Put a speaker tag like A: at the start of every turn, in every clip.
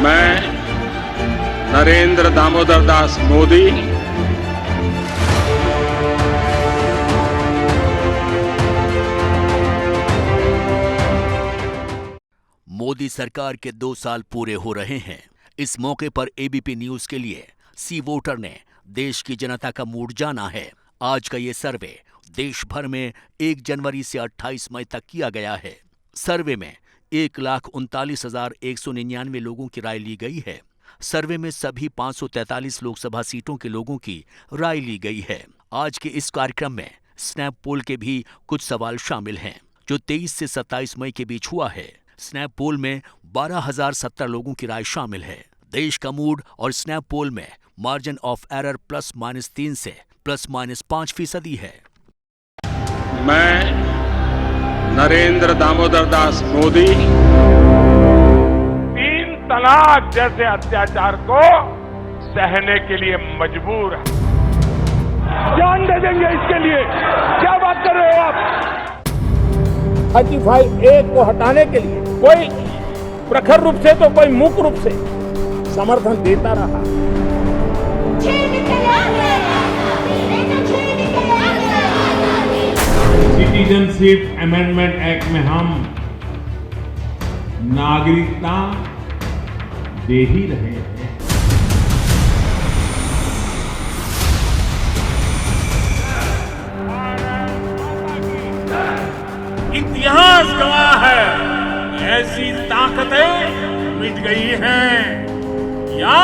A: मैं नरेंद्र दामोदर दास मोदी
B: मोदी सरकार के 2 साल पूरे हो रहे हैं। इस मौके पर एबीपी न्यूज के लिए सी वोटर ने देश की जनता का मूड जाना है। आज का ये सर्वे देश भर में 1 जनवरी से 28 मई तक किया गया है। सर्वे में 1,39,199 लोगों की राय ली गई है। सर्वे में सभी 543 लोकसभा सीटों के लोगों की राय ली गई है। आज के इस कार्यक्रम में स्नैप पोल के भी कुछ सवाल शामिल हैं, जो 23 से 27 मई के बीच हुआ है। स्नैप पोल में 12,070 लोगों की राय शामिल है। देश का मूड और स्नैप पोल में मार्जिन ऑफ एरर ±3 से ±5% है।
A: मैं नरेंद्र दामोदर दास मोदी
C: 3 तलाक जैसे अत्याचार को सहने के लिए मजबूर है। जान दे देंगे इसके लिए। क्या बात कर रहे हो आप?
D: 35A को हटाने के लिए कोई प्रखर रूप से तो कोई मुख्य रूप से समर्थन देता रहा।
E: सिटीजनशिप अमेंडमेंट एक्ट में हम नागरिकता दे ही रहे हैं।
C: इतिहास गवाह है, ऐसी ताकतें मिट गई हैं या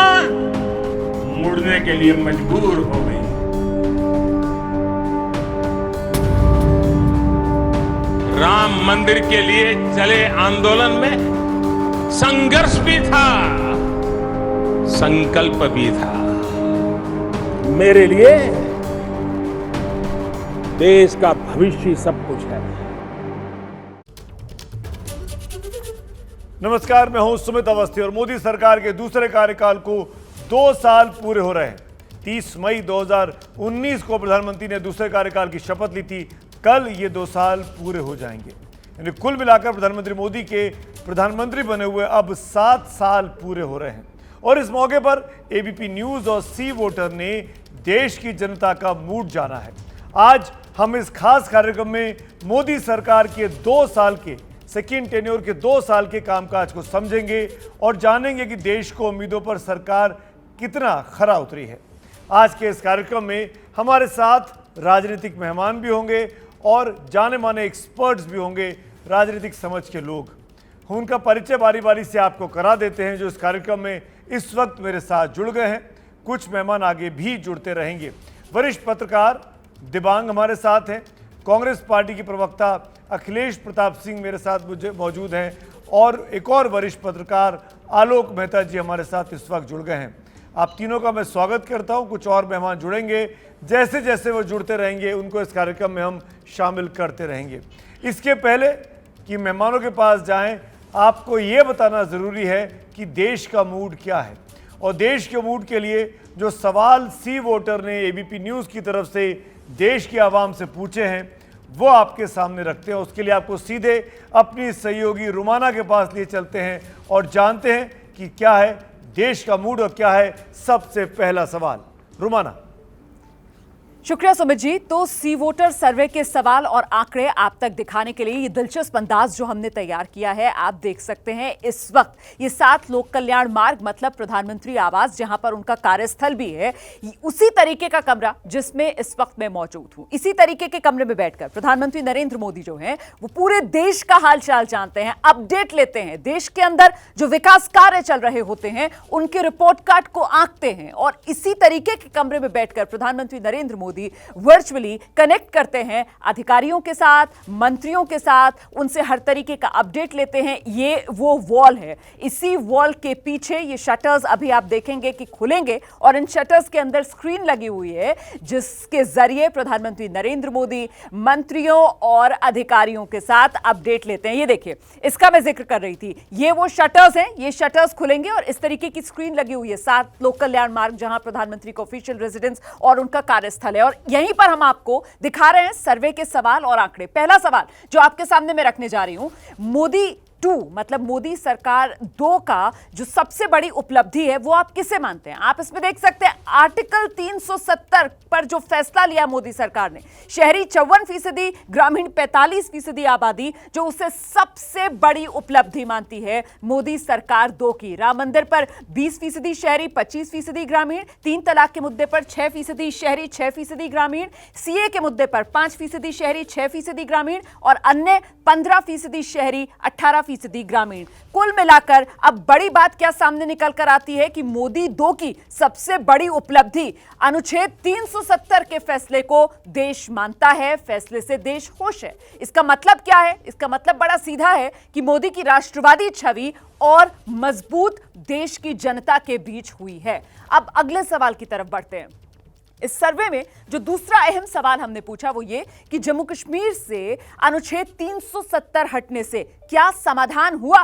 C: मुड़ने के लिए मजबूर हो गई। राम मंदिर के लिए चले आंदोलन में संघर्ष भी था, संकल्प भी था।
D: मेरे लिए देश का भविष्य सब कुछ है।
F: नमस्कार, मैं हूं सुमित अवस्थी और मोदी सरकार के दूसरे कार्यकाल को 2 साल पूरे हो रहे हैं। 30 मई 2019 को प्रधानमंत्री ने दूसरे कार्यकाल की शपथ ली थी। कल ये 2 साल पूरे हो जाएंगे। यानी कुल मिलाकर प्रधानमंत्री मोदी के प्रधानमंत्री बने हुए अब 7 साल पूरे हो रहे हैं। और इस मौके पर एबीपी न्यूज और सी वोटर ने देश की जनता का मूड जाना है। आज हम इस खास कार्यक्रम में मोदी सरकार के 2 साल के सेकेंड टेन्योर के 2 साल के कामकाज को समझेंगे और जानेंगे कि देश को उम्मीदों पर सरकार कितना खरा उतरी है। आज के इस कार्यक्रम में हमारे साथ राजनीतिक मेहमान भी होंगे और जाने माने एक्सपर्ट्स भी होंगे, राजनीतिक समझ के लोग। उनका परिचय बारी बारी से आपको करा देते हैं, जो इस कार्यक्रम में इस वक्त मेरे साथ जुड़ गए हैं। कुछ मेहमान आगे भी जुड़ते रहेंगे। वरिष्ठ पत्रकार दिबांग हमारे साथ हैं। कांग्रेस पार्टी के प्रवक्ता अखिलेश प्रताप सिंह मेरे साथ मौजूद हैं और एक और वरिष्ठ पत्रकार आलोक मेहता जी हमारे साथ इस वक्त जुड़ गए हैं। आप तीनों का मैं स्वागत करता हूं। कुछ और मेहमान जुड़ेंगे, जैसे जैसे वो जुड़ते रहेंगे उनको इस कार्यक्रम में हम शामिल करते रहेंगे। इसके पहले कि मेहमानों के पास जाएं, आपको ये बताना ज़रूरी है कि देश का मूड क्या है। और देश के मूड के लिए जो सवाल सी वोटर ने एबीपी न्यूज़ की तरफ से देश की आवाम से पूछे हैं वो आपके सामने रखते हैं। उसके लिए आपको सीधे अपनी सहयोगी रुमाना के पास लिए चलते हैं और जानते हैं कि क्या है देश का मूड और क्या है सबसे पहला सवाल। रुमाना।
G: शुक्रिया सुमित जी। तो सी वोटर सर्वे के सवाल और आंकड़े आप तक दिखाने के लिए ये दिलचस्प अंदाज जो हमने तैयार किया है, आप देख सकते हैं। इस वक्त ये 7 लोक कल्याण मार्ग मतलब प्रधानमंत्री आवास, जहां पर उनका कार्यस्थल भी है, उसी तरीके का कमरा जिसमें इस वक्त मैं मौजूद हूं। इसी तरीके के कमरे में बैठकर प्रधानमंत्री नरेंद्र मोदी जो हैं वो पूरे देश का हालचाल जानते हैं, अपडेट लेते हैं। देश के अंदर जो विकास कार्य चल रहे होते हैं उनके रिपोर्ट कार्ड को आंकते हैं। और इसी तरीके के कमरे में बैठकर प्रधानमंत्री नरेंद्र मोदी वर्चुअली कनेक्ट करते हैं अधिकारियों के साथ, मंत्रियों के साथ, उनसे हर तरीके का अपडेट लेते हैं। ये वो वॉल है। इसी वॉल के पीछे ये शटर्स अभी आप देखेंगे कि खुलेंगे और इन शटर्स के अंदर स्क्रीन लगी हुई है जिसके जरिए प्रधानमंत्री नरेंद्र मोदी मंत्रियों और अधिकारियों के साथ अपडेट लेते हैं। ये देखिए, इसका मैं जिक्र कर रही थी, ये वो शटर्स हैं। ये शटर्स खुलेंगे और इस तरीके की स्क्रीन लगी हुई है 7 लोक कल्याण मार्ग, जहां प्रधानमंत्री का ऑफिशियल रेजिडेंस और उनका कार्यस्थल है। और यहीं पर हम आपको दिखा रहे हैं सर्वे के सवाल और आंकड़े। पहला सवाल जो आपके सामने मैं रखने जा रही हूं, मोदी 2 मतलब मोदी सरकार 2 का जो सबसे बड़ी उपलब्धि है वो आप किसे मानते हैं? आप इसमें देख सकते हैं आर्टिकल 370 पर जो फैसला लिया मोदी सरकार ने, शहरी 54%, ग्रामीण 45% आबादी, जो उसे सबसे बड़ी उपलब्धि मानती है मोदी सरकार 2 की। राम मंदिर पर 20% शहरी, 25% ग्रामीण, 3 तलाक के मुद्दे पर 6% शहरी, 6% ग्रामीण, सीए के मुद्दे पर 5% शहरी, 6% ग्रामीण और अन्य 15% शहरी, 18% ग्रामीण। कुल मिलाकर अब बड़ी बात क्या सामने निकल कर आती है कि मोदी 2 की सबसे बड़ी उपलब्धि अनुच्छेद 370 के फैसले को देश मानता है, फैसले से देश खुश है। इसका मतलब क्या है? इसका मतलब बड़ा सीधा है कि मोदी की राष्ट्रवादी छवि और मजबूत देश की जनता के बीच हुई है। अब अगले सवाल की तरफ बढ़ते हैं। इस सर्वे में जो दूसरा अहम सवाल हमने पूछा वो ये कि जम्मू कश्मीर से अनुच्छेद 370 हटने से क्या समाधान हुआ?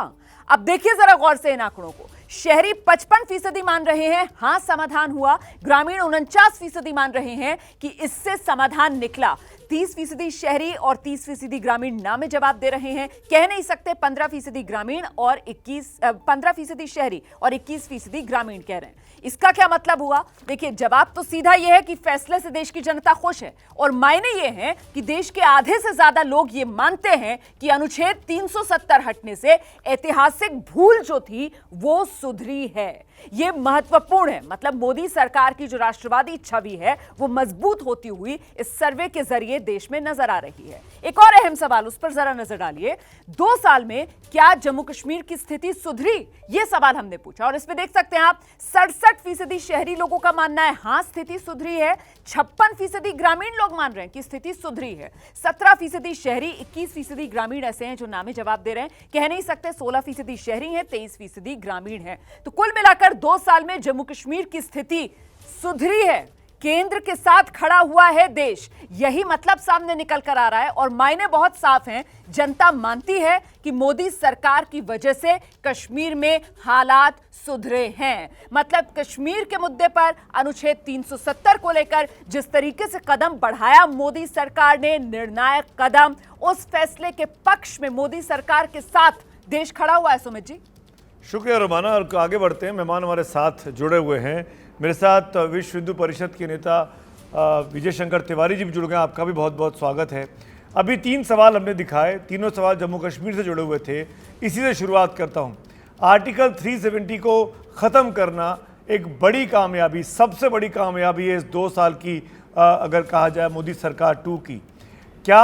G: अब देखिए जरा गौर से इन आंकड़ों को। शहरी 55% मान रहे हैं हां समाधान हुआ, ग्रामीण 49% मान रहे हैं कि इससे समाधान निकला, 30% शहरी और 30% ग्रामीण ना में जवाब दे रहे हैं। कह नहीं सकते 15% ग्रामीण और 15% शहरी और 21% ग्रामीण कह रहे हैं। इसका क्या मतलब हुआ? देखिए जवाब तो सीधा यह है कि फैसले से देश की जनता खुश है और मायने ये हैं कि देश के आधे से ज्यादा लोग ये मानते हैं कि अनुच्छेद 370 हटने से ऐतिहासिक भूल जो थी वो सुधरी है। ये महत्वपूर्ण है। मतलब मोदी सरकार की जो राष्ट्रवादी छवि है वो मजबूत होती हुई इस सर्वे के जरिए देश में नजर आ रही है। एक और अहम सवाल, उस पर जरा नजर डालिए। 2 साल में क्या जम्मू कश्मीर की स्थिति सुधरी? ये सवाल हमने पूछा और इसमें देख सकते हैं आप 67% शहरी लोगों का मानना है हां स्थिति सुधरी है, 56% ग्रामीण लोग मान रहे हैं कि स्थिति सुधरी है, 17% शहरी, 21% ग्रामीण ऐसे हैं जो नामे जवाब दे रहे हैं। कह नहीं सकते 16% शहरी हैं, 23% ग्रामीण हैं। तो कुल मिलाकर 2 साल में जम्मू कश्मीर की स्थिति सुधरी है, केंद्र के साथ खड़ा हुआ है देश, यही मतलब सामने निकल कर आ रहा है और मायने बहुत साफ हैं। जनता मानती है कि मोदी सरकार की वजह से कश्मीर में हालात सुधरे हैं। मतलब कश्मीर के मुद्दे पर अनुच्छेद 370 को लेकर जिस तरीके से कदम बढ़ाया मोदी सरकार ने, निर्णायक कदम, उस फैसले के पक्ष में मोदी सरकार के साथ देश खड़ा हुआ है। सुमित जी,
F: शुक्रिया रुमाना। और आगे बढ़ते हैं, मेहमान हमारे साथ जुड़े हुए हैं। मेरे साथ विश्व हिंदू परिषद के नेता विजय शंकर तिवारी जी भी जुड़ गए। आपका भी बहुत बहुत स्वागत है। अभी 3 सवाल हमने दिखाए, तीनों सवाल जम्मू कश्मीर से जुड़े हुए थे। इसी से शुरुआत करता हूं। आर्टिकल 370 को ख़त्म करना एक बड़ी कामयाबी, सबसे बड़ी कामयाबी है इस 2 साल की, अगर कहा जाए मोदी सरकार 2 की। क्या,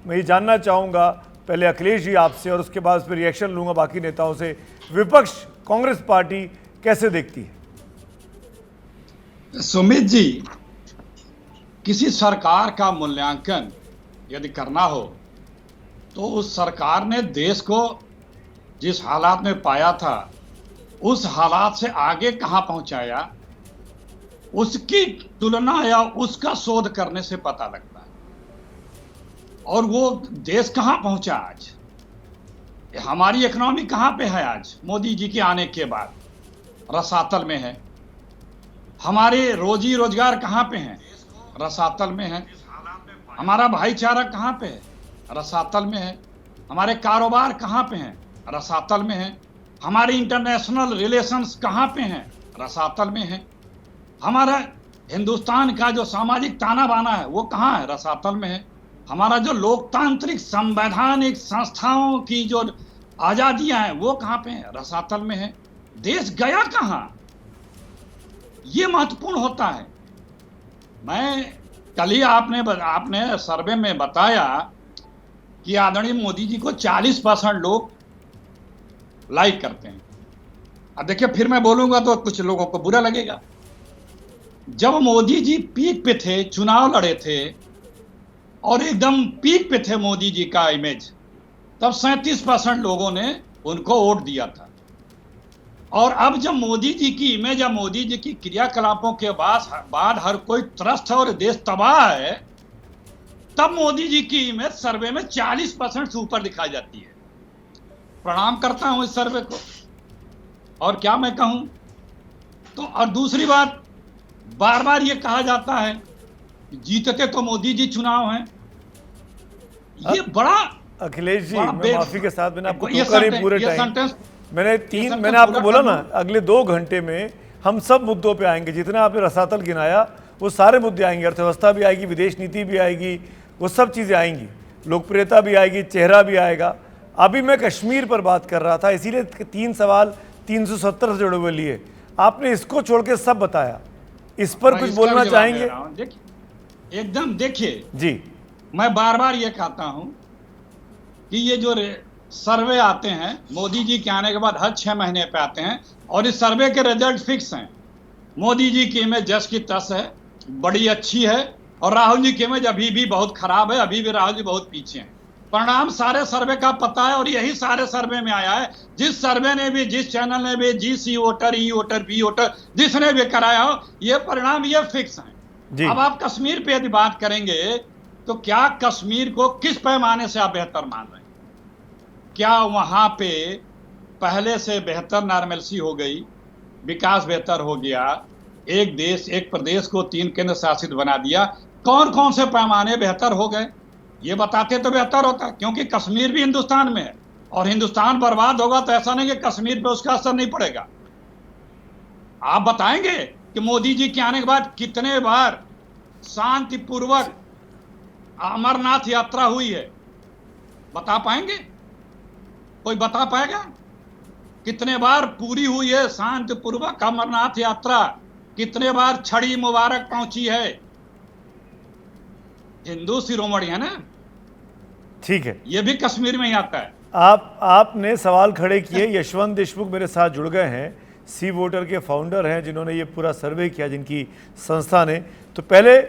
F: मैं ये जानना चाहूँगा पहले अखिलेश जी आपसे और उसके बाद उस पर रिएक्शन लूँगा बाकी नेताओं से। विपक्ष कांग्रेस पार्टी कैसे देखती है?
H: सुमित जी, किसी सरकार का मूल्यांकन यदि करना हो तो उस सरकार ने देश को जिस हालात में पाया था उस हालात से आगे कहां पहुंचाया, उसकी तुलना या उसका शोध करने से पता लगता है। और वो देश कहां पहुंचा आज, हमारी इकोनॉमी कहां पे है आज मोदी जी के आने के बाद? रसातल में है। हमारे रोजी रोजगार कहाँ पे हैं? रसातल में है। हमारा भाईचारा कहाँ पे है? रसातल में है। हमारे कारोबार कहाँ पे हैं? रसातल में है। हमारे इंटरनेशनल रिलेशंस कहाँ पे हैं? रसातल में है। हमारा हिंदुस्तान का जो सामाजिक ताना बाना है वो कहाँ है? रसातल में है। हमारा जो लोकतांत्रिक संवैधानिक संस्थाओं की जो आज़ादियाँ हैं वो कहाँ पे हैं? रसातल में है। देश गया कहाँ, ये महत्वपूर्ण होता है। मैं कल ही आपने सर्वे में बताया कि आदरणीय मोदी जी को 40% लोग लाइक करते हैं। अब देखिए, फिर मैं बोलूंगा तो कुछ लोगों को बुरा लगेगा। जब मोदी जी पीक पे थे, चुनाव लड़े थे और एकदम पीक पे थे मोदी जी का इमेज, तब 37% लोगों ने उनको वोट दिया था। और अब जब मोदी जी की इमेज या मोदी जी की क्रियाकलापों के बाद हर कोई त्रस्त है और देश तबाह है, तब मोदी जी की इमेज सर्वे में 40% से ऊपर दिखाई जाती है। प्रणाम करता हूं इस सर्वे को। और क्या मैं कहूं तो, और दूसरी बात, बार बार ये कहा जाता है जीतते तो मोदी जी चुनाव हैं। ये बड़ा
F: अखिलेश जी,
H: बड़ा
F: मैं माफी के साथ मैंने आपको
H: ये
F: टोका नहीं
H: sentence-
F: पूरे
H: ये
F: टाइम।
H: sentence-
F: मैंने आपको बोला ना, अगले 2 घंटे में हम सब मुद्दों पे आएंगे। जितना आपने रसातल गिनाया वो सारे मुद्दे आएंगे, अर्थव्यवस्था भी आएगी, विदेश नीति भी आएगी, वो सब चीज़ें आएंगी, लोकप्रियता भी आएगी, चेहरा भी आएगा। अभी मैं कश्मीर पर बात कर रहा था, इसीलिए 3 सवाल 370 से जुड़े हुए लिए। आपने इसको छोड़ के सब बताया, इस पर
H: मैं
F: कुछ
H: इसका
F: बोलना
H: जवाब दे
F: चाहेंगे?
H: रहा हूं। देखिए, एकदम देखिए,
F: जी,
H: मैं बार बार ये कहता हूं कि ये जो सर्वे आते हैं मोदी जी के आने के बाद हर 6 महीने पे आते हैं, और इस सर्वे के रिजल्ट फिक्स हैं। मोदी जी की इमेज जस की तस है, बड़ी अच्छी है, और राहुल जी की इमेज अभी भी बहुत खराब है, अभी भी राहुल जी बहुत पीछे हैं। परिणाम सारे सर्वे का पता है, और यही सारे सर्वे में आया है। जिस सर्वे ने भी, जिस चैनल ने भी, जी सी वोटर, ई वोटर, बी वोटर, जिसने भी कराया हो, ये परिणाम ये फिक्स हैं। अब आप कश्मीर पे यदि बात करेंगे तो क्या कश्मीर को किस पैमाने से आप बेहतर मान रहे हैं? क्या वहां पे पहले से बेहतर नॉर्मलसी हो गई, विकास बेहतर हो गया, एक देश एक प्रदेश को 3 केंद्र शासित बना दिया? कौन कौन से पैमाने बेहतर हो गए ये बताते तो बेहतर होता, क्योंकि कश्मीर भी हिंदुस्तान में है, और हिंदुस्तान बर्बाद होगा तो ऐसा नहीं कि कश्मीर पे उसका असर नहीं पड़ेगा। आप बताएंगे कि मोदी जी के आने के बाद कितने बार शांतिपूर्वक अमरनाथ यात्रा हुई है? बता पाएंगे? कोई बता पाएगा? कितने बार पूरी हुई है शांतिपूर्वक अमरनाथ यात्रा? कितने बार छड़ी मुबारक पहुंची है? हिंदू शिरोमणि है ना,
F: ठीक है,
H: ये भी कश्मीर में ही आता है।
F: आपने सवाल खड़े किए। यशवंत देशमुख मेरे साथ जुड़ गए हैं, सी वोटर के फाउंडर हैं, जिन्होंने ये पूरा सर्वे किया, जिनकी संस्था ने। तो पहले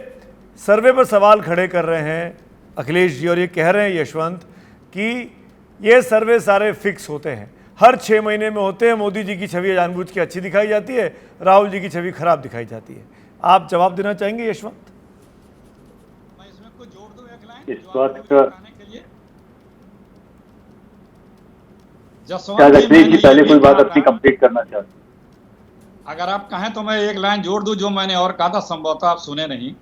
F: सर्वे पर सवाल खड़े कर रहे हैं अखिलेश जी, और ये कह रहे हैं यशवंत कि ये सर्वे सारे फिक्स होते हैं, हर 6 महीने में होते हैं। मोदी जी की छवि जानबूझ के अच्छी दिखाई जाती है, राहुल जी की छवि खराब दिखाई जाती है। आप जवाब देना चाहेंगे यशवंत?
H: मैं इसमें कुछ जोड़ दूं एक लाइन
E: इस
H: जो
E: बात
H: आपने
E: का
H: बताने के लिए। जसवंत जी,
E: रखने की
H: मैंने
E: पहले
H: ये
E: कोई
H: भी
E: बात
H: कहा
E: अपनी
H: था,
E: कंप्लीट करना चाहते हैं।
H: अगर आप कहें तो मैं एक लाइन जोड़ दूं जो मैंने और कहा था, संभवतः आप सुने नहीं।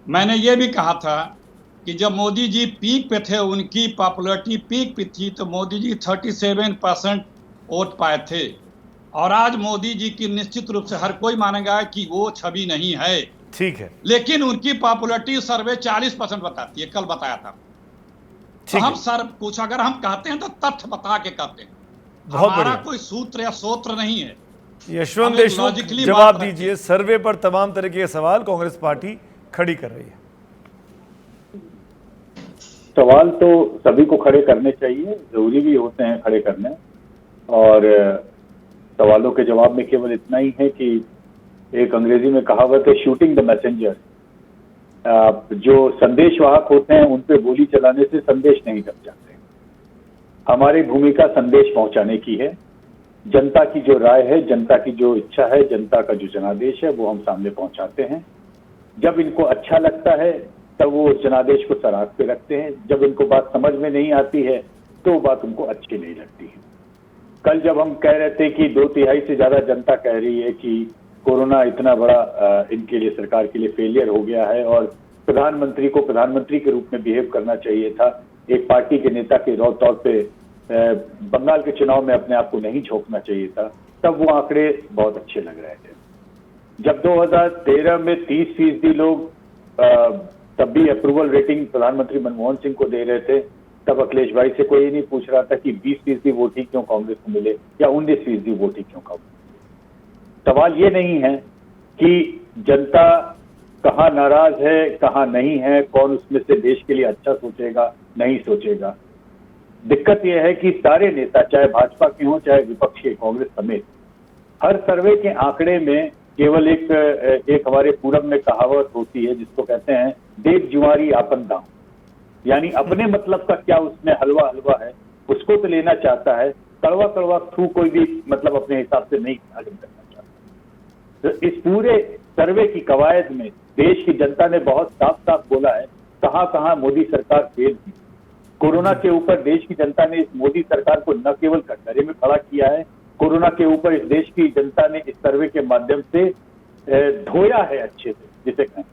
H: मैंने ये भी कहा था कि जब मोदी जी पीक पे थे, उनकी पॉपुलैरिटी पीक पे थी, तो मोदी जी 37% वोट पाए थे, और आज मोदी जी की निश्चित रूप से हर कोई मानेगा कि वो छवि नहीं है।
F: ठीक है,
H: लेकिन उनकी पॉपुलैरिटी सर्वे 40% बताती है, कल बताया था। तो
F: ठीक
H: हम
F: है,
H: सर कुछ अगर हम कहते हैं तो तथ्य बता के कहते हैं,
F: बहुत
H: हमारा
F: बढ़िया।
H: कोई सूत्र या सोत्र नहीं है।
F: यशवंत
H: हम एक
F: देशमुख,
H: logically
F: जवाब
H: बात रखते
F: दीजिए।
H: हैं।
F: सर्वे पर तमाम तरह के सवाल कांग्रेस पार्टी खड़ी कर रही है।
E: सवाल तो सभी को खड़े करने चाहिए, जरूरी भी होते हैं खड़े करने, और सवालों के जवाब में केवल इतना ही है कि एक अंग्रेजी में कहावत है, शूटिंग द मैसेंजर। जो संदेशवाहक होते हैं उन पे गोली चलाने से संदेश नहीं दब जाते। हमारी भूमिका संदेश पहुंचाने की है। जनता की जो राय है, जनता की जो इच्छा है, जनता का जो जनादेश है, वो हम सामने पहुंचाते हैं। जब इनको अच्छा लगता है तब वो उस जनादेश को सराग पे रखते हैं। जब इनको बात समझ में नहीं आती है तो बात उनको अच्छी नहीं लगती है। कल जब हम कह रहे थे कि 2/3 से ज्यादा जनता कह रही है कि कोरोना इतना बड़ा इनके लिए, सरकार के लिए फेलियर हो गया है, और प्रधानमंत्री को प्रधानमंत्री के रूप में बिहेव करना चाहिए था, एक पार्टी के नेता के तौर पे बंगाल के चुनाव में अपने आप को नहीं झोंकना चाहिए था, तब वो आंकड़े बहुत अच्छे लग रहे थे। जब 2013 में 30% लोग तब भी अप्रूवल रेटिंग प्रधानमंत्री मनमोहन सिंह को दे रहे थे, तब अखिलेश भाई से कोई नहीं पूछ रहा था कि 20% वोट ही क्यों कांग्रेस को मिले या 19% वोट ही क्यों कांग्रेस को मिले। सवाल ये नहीं है कि जनता कहाँ नाराज है, कहाँ नहीं है, कौन उसमें से देश के लिए अच्छा सोचेगा, नहीं सोचेगा। दिक्कत यह है कि सारे नेता, चाहे भाजपा के हों चाहे विपक्ष के, कांग्रेस समेत, हर सर्वे के आंकड़े में केवल एक हमारे पूरब में कहावत होती है जिसको कहते हैं देव जुआरी आपन दाम, यानी अपने मतलब का क्या उसमें हलवा हलवा है उसको तो लेना चाहता है, कड़वा कड़वा थू कोई भी मतलब अपने हिसाब से नहीं हजम करना चाहता। तो इस पूरे सर्वे की कवायद में देश की जनता ने बहुत साफ साफ बोला है कहां कहां मोदी सरकार फेल की। कोरोना के ऊपर देश की जनता ने इस मोदी सरकार को न केवल कटघरे में खड़ा किया है, कोरोना के ऊपर इस देश की जनता ने इस सर्वे के माध्यम से धोया है अच्छे से, जिसे कहें।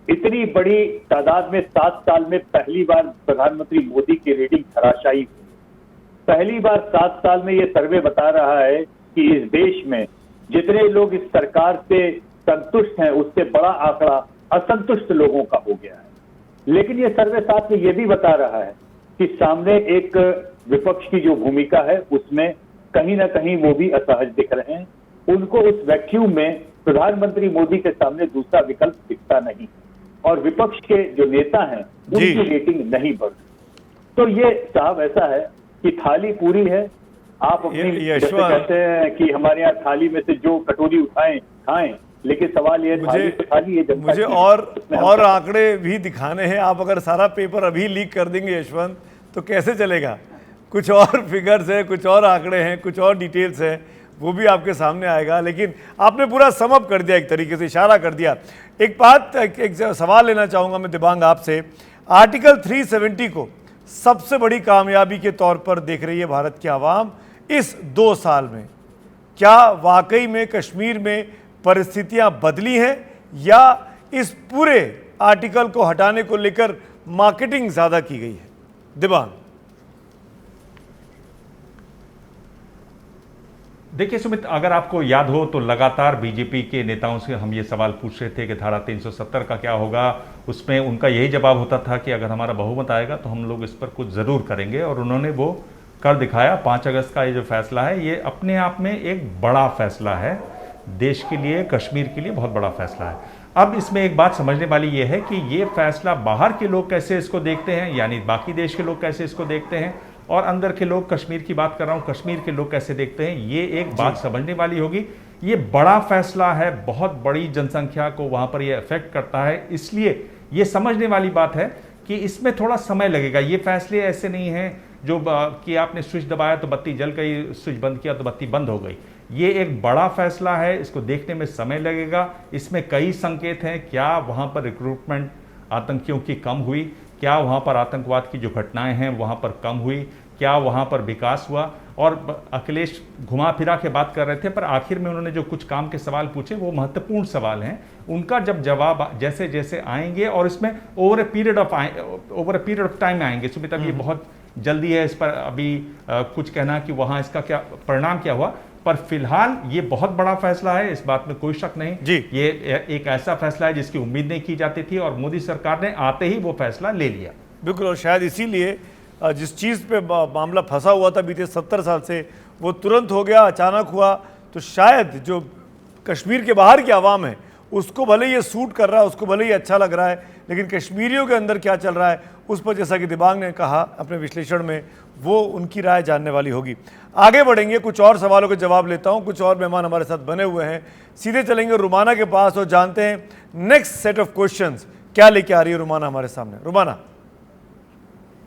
E: इतनी बड़ी तादाद में 7 साल में पहली बार प्रधानमंत्री मोदी की रेटिंग धराशायी हुई। पहली बार 7 साल में ये सर्वे बता रहा है कि इस देश में जितने लोग इस सरकार से संतुष्ट हैं उससे बड़ा आंकड़ा असंतुष्ट लोगों का हो गया है। लेकिन ये सर्वे साथ में ये भी बता रहा है कि सामने एक विपक्ष की जो भूमिका है उसमें कहीं ना कहीं वो भी असहज दिख रहे हैं। उनको उस वैक्यूम में प्रधानमंत्री मोदी के सामने दूसरा विकल्प दिखता नहीं और विपक्ष के जो नेता हैं उनकी रेटिंग नहीं बढ़ रही। तो ये साहब ऐसा है कि थाली पूरी है, आप अपनी जैसे कहते हैं कि हमारे यहाँ थाली में से जो कटोरी उठाएं खाएं, लेकिन सवाल ये थाली ये जनता
F: मुझे और आंकड़े भी दिखाने हैं। आप अगर सारा पेपर अभी लीक कर देंगे यशवंत तो कैसे चलेगा? कुछ और फिगर्स है, कुछ और आंकड़े हैं, कुछ और डिटेल्स है, वो भी आपके सामने आएगा। लेकिन आपने पूरा समअप कर दिया, एक तरीके से इशारा कर दिया। एक बात, एक सवाल लेना चाहूँगा मैं दिबांग आपसे। आर्टिकल 370 को सबसे बड़ी कामयाबी के तौर पर देख रही है भारत की आवाम इस 2 साल में। क्या वाकई में कश्मीर में परिस्थितियां बदली हैं या इस पूरे आर्टिकल को हटाने को लेकर मार्केटिंग ज़्यादा की गई है? दिबांग,
I: देखिए सुमित, अगर आपको याद हो तो लगातार बीजेपी के नेताओं से हम ये सवाल पूछ रहे थे कि धारा 370 का क्या होगा। उसमें उनका यही जवाब होता था कि अगर हमारा बहुमत आएगा तो हम लोग इस पर कुछ ज़रूर करेंगे, और उन्होंने वो कर दिखाया। 5 अगस्त का ये जो फैसला है ये अपने आप में एक बड़ा फैसला है, देश के लिए, कश्मीर के लिए बहुत बड़ा फैसला है। अब इसमें एक बात समझने वाली ये है कि ये फैसला बाहर के लोग कैसे इसको देखते हैं, यानी बाकी देश के लोग कैसे इसको देखते हैं, और अंदर के लोग, कश्मीर की बात कर रहा हूं, कश्मीर के लोग कैसे देखते हैं, ये एक बात समझने वाली होगी। ये बड़ा फैसला है, बहुत बड़ी जनसंख्या को वहां पर ये अफेक्ट करता है, इसलिए ये समझने वाली बात है कि इसमें थोड़ा समय लगेगा। ये फैसले ऐसे नहीं हैं जो कि आपने स्विच दबाया तो बत्ती जल गई, स्विच बंद किया तो बत्ती बंद हो गई। ये एक बड़ा फैसला है, इसको देखने में समय लगेगा। इसमें कई संकेत हैं। क्या वहाँ पर रिक्रूटमेंट आतंकियों की कम हुई? क्या वहाँ पर आतंकवाद की जो घटनाएं हैं वहाँ पर कम हुई? क्या वहाँ पर विकास हुआ? और अखिलेश घुमा फिरा के बात कर रहे थे, पर आखिर में उन्होंने जो कुछ काम के सवाल पूछे वो महत्वपूर्ण सवाल हैं। उनका जब जवाब जैसे जैसे आएंगे, और इसमें over a period of time आएंगे। सुमित, अभी बहुत जल्दी है इस पर अभी कुछ कहना कि वहाँ इसका क्या परिणाम क्या हुआ, पर फिलहाल ये बहुत बड़ा फैसला है, इस बात में कोई शक नहीं जी। ये एक ऐसा फैसला है जिसकी उम्मीद नहीं की जाती थी, और मोदी सरकार ने आते ही वो फैसला ले लिया।
F: बिल्कुल, और शायद इसीलिए जिस चीज़ पे मामला फंसा हुआ था बीते 70 साल से, वो तुरंत हो गया, अचानक हुआ। तो शायद जो कश्मीर के बाहर की आवाम है उसको भले ये सूट कर रहा है, उसको भले ही अच्छा लग रहा है, लेकिन कश्मीरियों के अंदर क्या चल रहा है उस पर, जैसा कि दिबांग ने कहा अपने विश्लेषण में, वो उनकी राय जानने वाली होगी। आगे बढ़ेंगे, कुछ और सवालों के जवाब लेता हूं। कुछ और मेहमान हमारे साथ बने हुए हैं, सीधे चलेंगे रुमाना के पास और जानते हैं नेक्स्ट सेट ऑफ क्वेश्चंस क्या लेके आ रही है रुमाना हमारे सामने। रुमाना,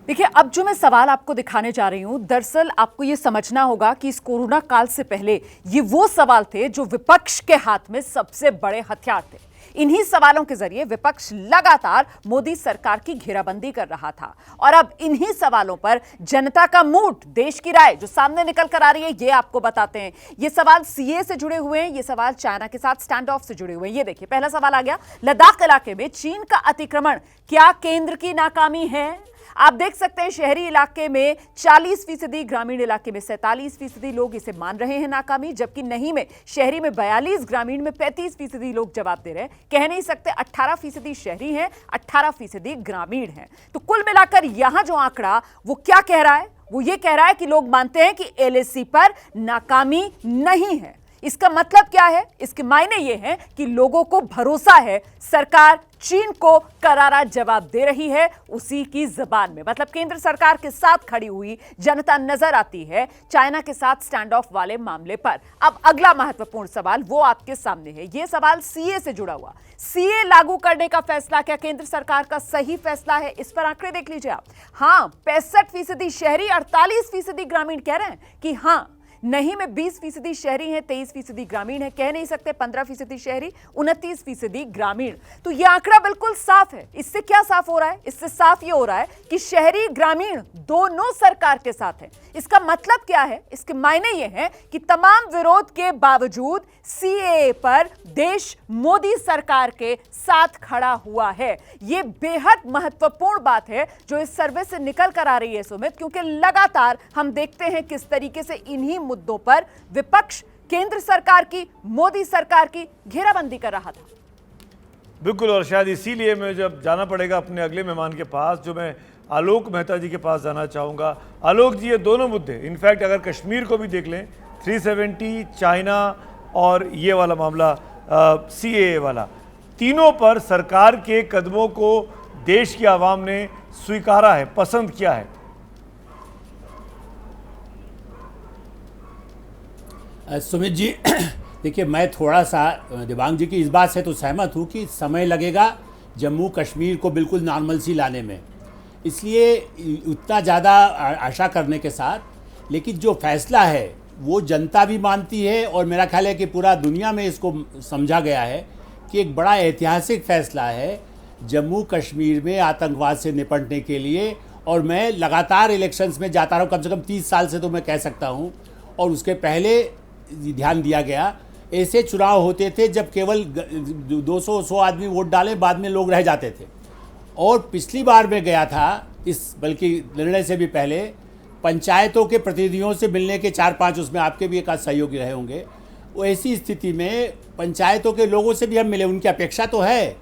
G: देखिए, अब जो मैं सवाल आपको दिखाने जा रही हूं, दरअसल आपको ये समझना होगा कि इस कोरोना काल से पहले ये वो सवाल थे जो विपक्ष के हाथ में सबसे बड़े हथियार थे। इन्हीं सवालों के जरिए विपक्ष लगातार मोदी सरकार की घेराबंदी कर रहा था, और अब इन्हीं सवालों पर जनता का मूड, देश की राय जो सामने निकल कर आ रही है, ये आपको बताते हैं। ये सवाल सीए से जुड़े हुए हैं, ये सवाल चाइना के साथ स्टैंड ऑफ से जुड़े हुए हैं। ये देखिए, पहला सवाल आ गया, लद्दाख इलाके में चीन का अतिक्रमण क्या केंद्र की नाकामी है? आप देख सकते हैं शहरी इलाके में 40%, ग्रामीण इलाके में 47% लोग इसे मान रहे हैं नाकामी, जबकि नहीं में शहरी में 42, ग्रामीण में 35% लोग जवाब दे रहे हैं। कह नहीं सकते 18% शहरी हैं, 18% ग्रामीण हैं। तो कुल मिलाकर यहां जो आंकड़ा वो क्या कह रहा है? वो ये कह रहा है कि लोग मानते हैं कि एलएसी पर नाकामी नहीं है। इसका मतलब क्या है? इसके मायने ये हैं कि लोगों को भरोसा है, सरकार चीन को करारा जवाब दे रही है उसी की जबान में। मतलब केंद्र सरकार के साथ खड़ी हुई जनता नजर आती है चाइना के साथ स्टैंड ऑफ वाले मामले पर। अब अगला महत्वपूर्ण सवाल वो आपके सामने है, ये सवाल सीए से जुड़ा हुआ। सीए लागू करने का फैसला क्या केंद्र सरकार का सही फैसला है? इस पर आंकड़े देख लीजिए आप। हाँ, 65% शहरी, 48% ग्रामीण कह रहे हैं कि हाँ, नहीं में 20% शहरी हैं, 23% ग्रामीण है, कह नहीं सकते 15% शहरी, 29% ग्रामीण। तो यह आंकड़ा बिल्कुल साफ है। इससे क्या साफ हो रहा है? इससे साफ ये हो रहा है कि शहरी ग्रामीण दोनों सरकार के साथ हैं। इसका मतलब क्या है? इसके मायने ये हैं कि तमाम विरोध के बावजूद सीएए पर देश मोदी सरकार के साथ खड़ा हुआ है। यह बेहद महत्वपूर्ण बात है जो इस सर्वे से निकल कर आ रही है सुमित, क्योंकि लगातार हम देखते हैं किस तरीके से इन्हीं मुद्दों पर विपक्ष केंद्र सरकार की, मोदी सरकार की घेराबंदी कर रहा था।
F: बिल्कुल, और शायद इसीलिए मैं जब जाना पड़ेगा अपने अगले मेहमान के पास, जो मैं आलोक मेहता जी के पास जाना चाहूँगा। आलोक जी, ये दोनों मुद्दे, इनफैक्ट अगर कश्मीर को भी देख लें, 370, चाइना और ये वाला मामला सीएए वाला, तीनों पर सरकार के कदमों को देश की आवाम ने स्वीकारा है, पसंद किया है।
J: सुमित जी, देखिए, मैं थोड़ा सा दिबांग जी की इस बात से तो सहमत हूँ कि समय लगेगा जम्मू कश्मीर को बिल्कुल नॉर्मलसी लाने में, इसलिए उतना ज़्यादा आशा करने के साथ, लेकिन जो फैसला है वो जनता भी मानती है और मेरा ख्याल है कि पूरा दुनिया में इसको समझा गया है कि एक बड़ा ऐतिहासिक फैसला है जम्मू कश्मीर में आतंकवाद से निपटने के लिए। और मैं लगातार इलेक्शंस में जाता रहा हूँ, कम से कम 30 साल से तो मैं कह सकता हूँ, और उसके पहले ध्यान दिया गया। ऐसे चुनाव होते थे जब केवल 200-100 आदमी वोट डालें, बाद में लोग रह जाते थे। और पिछली बार मैं गया था, बल्कि निर्णय से भी पहले, पंचायतों के प्रतिनिधियों से मिलने के 4-5, उसमें आपके भी एक आध सहयोगी रहे होंगे। वो ऐसी स्थिति में पंचायतों के लोगों से भी हम मिले, उनकी अपेक्षा तो है,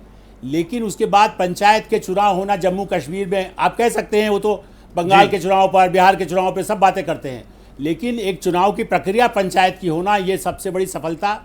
J: लेकिन उसके बाद पंचायत के चुनाव होना जम्मू कश्मीर में, आप कह सकते हैं वो तो बंगाल के चुनाव पर, बिहार के चुनाव पर सब बातें करते हैं, लेकिन एक चुनाव की प्रक्रिया पंचायत की होना, ये सबसे बड़ी सफलता।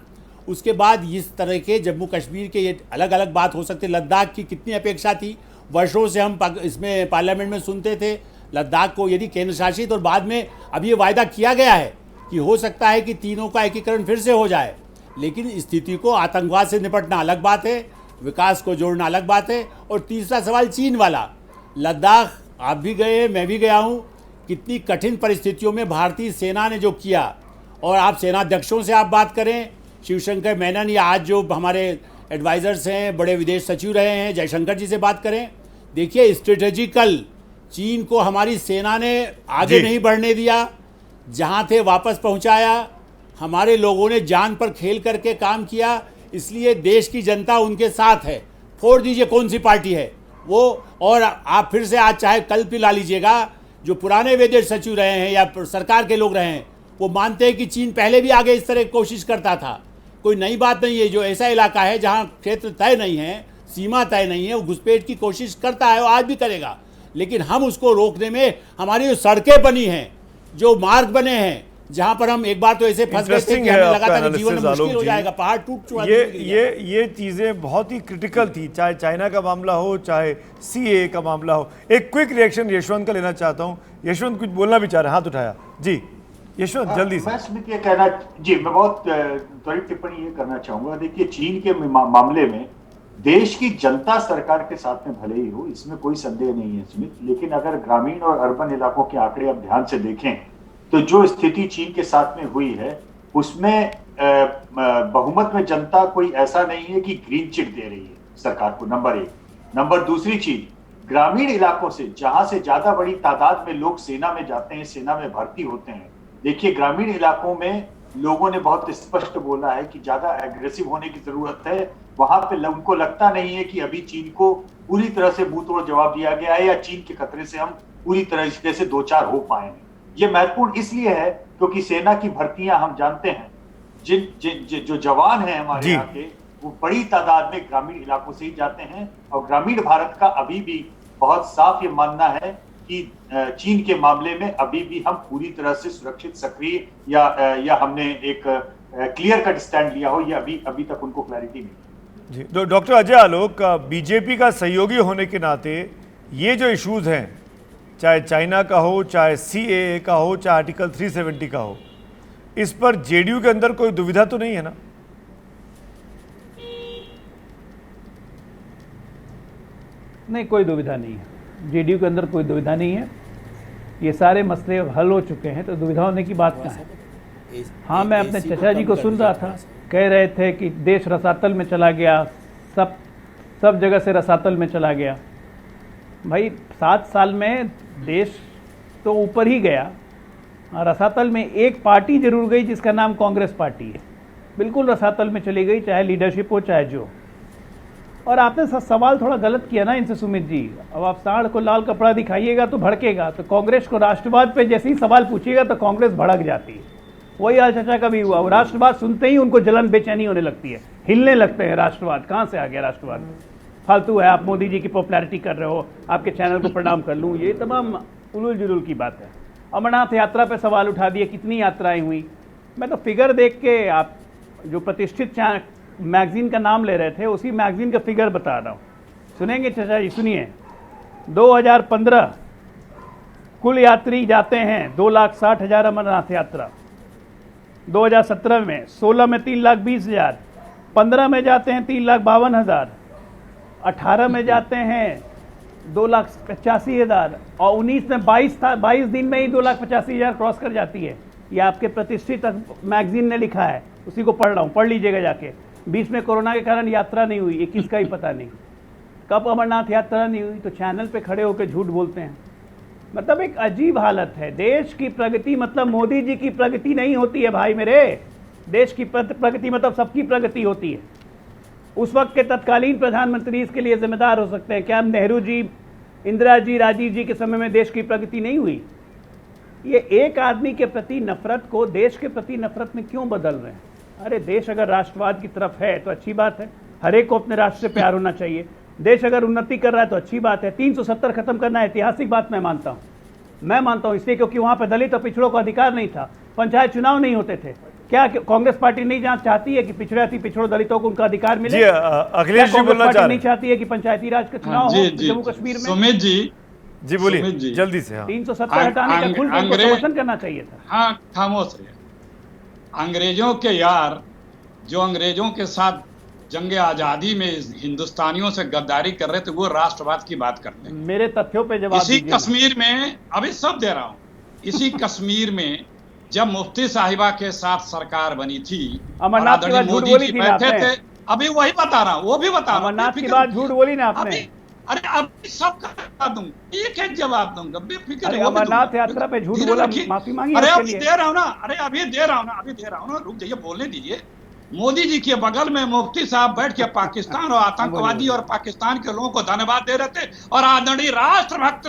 J: उसके बाद इस तरह के जम्मू कश्मीर के ये अलग अलग बात हो सकती है। लद्दाख की कितनी अपेक्षा थी, वर्षों से हम इसमें पार्लियामेंट में सुनते थे लद्दाख को यदि केंद्र शासित, और बाद में अब ये वायदा किया गया है कि हो सकता है कि तीनों का एकीकरण फिर से हो जाए। लेकिन स्थिति को, आतंकवाद से निपटना अलग बात है, विकास को जोड़ना अलग बात है। और तीसरा सवाल चीन वाला, लद्दाख आप भी गए, मैं भी गया हूँ, कितनी कठिन परिस्थितियों में भारतीय सेना ने जो किया, और आप सेनाध्यक्षों से आप बात करें, शिवशंकर मेनन, या आज जो हमारे एडवाइजर्स हैं, बड़े विदेश सचिव रहे हैं, जयशंकर जी से बात करें, देखिए स्ट्रेटेजिकल चीन को हमारी सेना ने आगे नहीं बढ़ने दिया, जहां थे वापस पहुंचाया, हमारे लोगों ने जान पर खेल करके काम किया। इसलिए देश की जनता उनके साथ है। छोड़ दीजिए कौन सी पार्टी है वो, और आप फिर से आज चाहे कल पिला लीजिएगा, जो पुराने विदेश सचिव रहे हैं या सरकार के लोग रहे हैं, वो मानते हैं कि चीन पहले भी आगे इस तरह की कोशिश करता था। कोई नई बात नहीं है। जो ऐसा इलाका है जहां क्षेत्र तय नहीं है, सीमा तय नहीं है, वो घुसपैठ की कोशिश करता है और आज भी करेगा। लेकिन हम उसको रोकने में, हमारी जो सड़कें बनी हैं, जो मार्ग बने हैं, जहां पर हम एक बार तो ऐसे फंस गए थे कि हमें लगा था कि जीवन में मुश्किल हो जाएगा, पहाड़ टूट चुका।
F: ये चीजें बहुत ही क्रिटिकल थी, चाहे चाइना का मामला हो, चाहे सीएए का मामला हो। एक क्विक रिएक्शन यशवंत का लेना चाहता हूं। यशवंत कुछ बोलना भी चाह रहे हैं, हाथ उठाया जी। यशवंत जल्दी से।
E: मैं स्मित ये कहना, जी मैं बहुत त्वरित टिप्पणी ये करना चाहूंगा। देखिए, चीन के मामले में देश की जनता सरकार के साथ में भले ही हो, इसमें कोई संदेह नहीं है स्मित, लेकिन अगर ग्रामीण और अर्बन इलाकों के आंकड़े आप ध्यान से देखें तो जो स्थिति चीन के साथ में हुई है, उसमें बहुमत में जनता कोई ऐसा नहीं है कि ग्रीन चिट दे रही है सरकार को, नंबर एक। नंबर दूसरी चीज, ग्रामीण इलाकों से जहां से ज्यादा बड़ी तादाद में लोग सेना में जाते हैं, सेना में भर्ती होते हैं, देखिए ग्रामीण इलाकों में लोगों ने बहुत स्पष्ट बोला है कि ज्यादा एग्रेसिव होने की जरूरत है। वहां पे उनको लगता नहीं है कि अभी चीन को पूरी तरह से मुंह तोड़ जवाब दिया गया है, या चीन के खतरे से हम पूरी तरह से दो चार हो पाए हैं। ये महत्वपूर्ण इसलिए है क्योंकि सेना की भर्तियां हम जानते हैं, जो जवान हैं हमारे यहाँ के, वो बड़ी तादाद में ग्रामीण इलाकों से ही जाते हैं। और ग्रामीण भारत का अभी भी बहुत साफ ये मानना है कि चीन के मामले में अभी भी हम पूरी तरह से सुरक्षित, सक्रिय या हमने एक क्लियर कट स्टैंड लिया हो, ये अभी तक उनको क्लैरिटी नहीं
F: जी। तो डॉक्टर अजय आलोक, बीजेपी का सहयोगी होने के नाते ये जो इश्यूज हैं, चाहे चाइना का हो, चाहे सीएए का हो, चाहे आर्टिकल 370 का हो, इस पर जेडीयू के अंदर कोई दुविधा तो नहीं है ना?
K: नहीं, कोई दुविधा नहीं है। जेडीयू के अंदर कोई दुविधा नहीं है। ये सारे मसले हल हो चुके हैं, तो दुविधा होने की बात कहाँ है। हाँ, मैं अपने चचा जी को सुन रहा था, कह रहे थे कि देश रसातल में चला गया, सब जगह से रसातल में चला गया। भाई 7 साल में देश तो ऊपर ही गया, रसातल में एक पार्टी जरूर गई जिसका नाम कांग्रेस पार्टी है, बिल्कुल रसातल में चली गई, चाहे लीडरशिप हो चाहे जो। और आपने सवाल थोड़ा गलत किया ना इनसे सुमित जी। अब आप सांड को लाल कपड़ा दिखाइएगा तो भड़केगा, तो कांग्रेस को राष्ट्रवाद पे जैसे ही सवाल पूछिएगा तो कांग्रेस भड़क जाती है। वही हाल चाचा का भी हुआ, वो राष्ट्रवाद सुनते ही उनको जलन बेचैनी होने लगती है, हिलने लगते हैं। राष्ट्रवाद कहाँ से आ गया? राष्ट्रवाद फालतू है, आप मोदी जी की पॉपुलैरिटी कर रहे हो, आपके चैनल को प्रणाम कर लूँ, ये तमाम उलूल जुलूल की बात है। अमरनाथ यात्रा पे सवाल उठा दिए, कितनी यात्राएं हुई? मैं तो फिगर देख के, आप जो प्रतिष्ठित मैगजीन का नाम ले रहे थे, उसी मैगजीन का फिगर बता रहा हूँ, सुनेंगे चाचा जी? सुनिए, 2015 कुल यात्री जाते हैं 2,60,000 अमरनाथ यात्रा। 2017 में 16 में 3,20,000, 15 में जाते हैं 3,52,000, 18 में जाते हैं 2,85,000 और 19 में 22 दिन में ही 2,85,000 क्रॉस कर जाती है। ये आपके प्रतिष्ठित मैगजीन ने लिखा है, उसी को पढ़ रहा हूँ, पढ़ लीजिएगा जाके। 20 में कोरोना के कारण यात्रा नहीं हुई, 21 का ही पता नहीं कब अमरनाथ यात्रा नहीं हुई, तो चैनल पे खड़े होकर झूठ बोलते हैं। मतलब एक अजीब हालत है। देश की प्रगति मतलब मोदी जी की प्रगति नहीं होती है भाई मेरे। देश की प्रगति मतलब सबकी प्रगति होती है। उस वक्त के तत्कालीन प्रधानमंत्री इसके लिए जिम्मेदार हो सकते हैं। क्या नेहरू जी, इंदिरा जी, राजीव जी के समय में देश की प्रगति नहीं हुई? ये एक आदमी के प्रति नफरत को देश के प्रति नफरत में क्यों बदल रहे हैं? अरे देश अगर राष्ट्रवाद की तरफ है तो अच्छी बात है, हर एक को अपने राष्ट्र से प्यार होना चाहिए। देश अगर उन्नति कर रहा है तो अच्छी बात है। 370 खत्म करना ऐतिहासिक बात मैं मानता हूँ इसलिए क्योंकि वहां पर दलित और पिछड़ों का अधिकार नहीं था, पंचायत चुनाव नहीं होते थे। क्या कांग्रेस पार्टी नहीं चाहती है कि पिछड़ों दलितों को उनका अधिकार मिले?
F: अखिलेश जी बोलना चाह रहे हैं।
K: नहीं चाहती है कि पंचायती राज का चुनाव हो जम्मू कश्मीर में?
H: सुमित जी
F: बोलिए जल्दी से।
K: 370 हटाने का खुल उनको समर्थन करना चाहिए था।
H: हाँ, खामोश रहे। अंग्रेजों के यार जो अंग्रेजों के साथ जंग आजादी में हिंदुस्तानियों से गद्दारी कर रहे थे, वो राष्ट्रवाद की बात करते हैं।
K: मेरे तथ्यों पे जवाब
H: इसी कश्मीर में, अभी सब दे रहा हूँ, इसी कश्मीर में जब मुफ्ती साहिबा के साथ सरकार बनी थी,
K: अमरनाथ की बात झूठ बोली थी
H: बैठे थे। अभी वही बता रहा हूँ, वो भी बता रहा हूँ।
K: अमरनाथ की बात झूठ बोली ना आपने?
H: अरे अभी सब बता दूंगा, एक जवाब दूंगा, बेफिक्र।
K: अमरनाथ यात्रा पे झूठ बोला, माफी मांगी।
H: अरे अभी दे रहा हूँ ना, अभी दे रहा हूँ ना, रुक जाइए, बोलने दीजिए। मोदी जी के बगल में मुफ्ती साहब बैठ के पाकिस्तान और आतंकवादी और पाकिस्तान के लोगों को धन्यवाद दे रहे थे, और आदरणीय राष्ट्रभक्त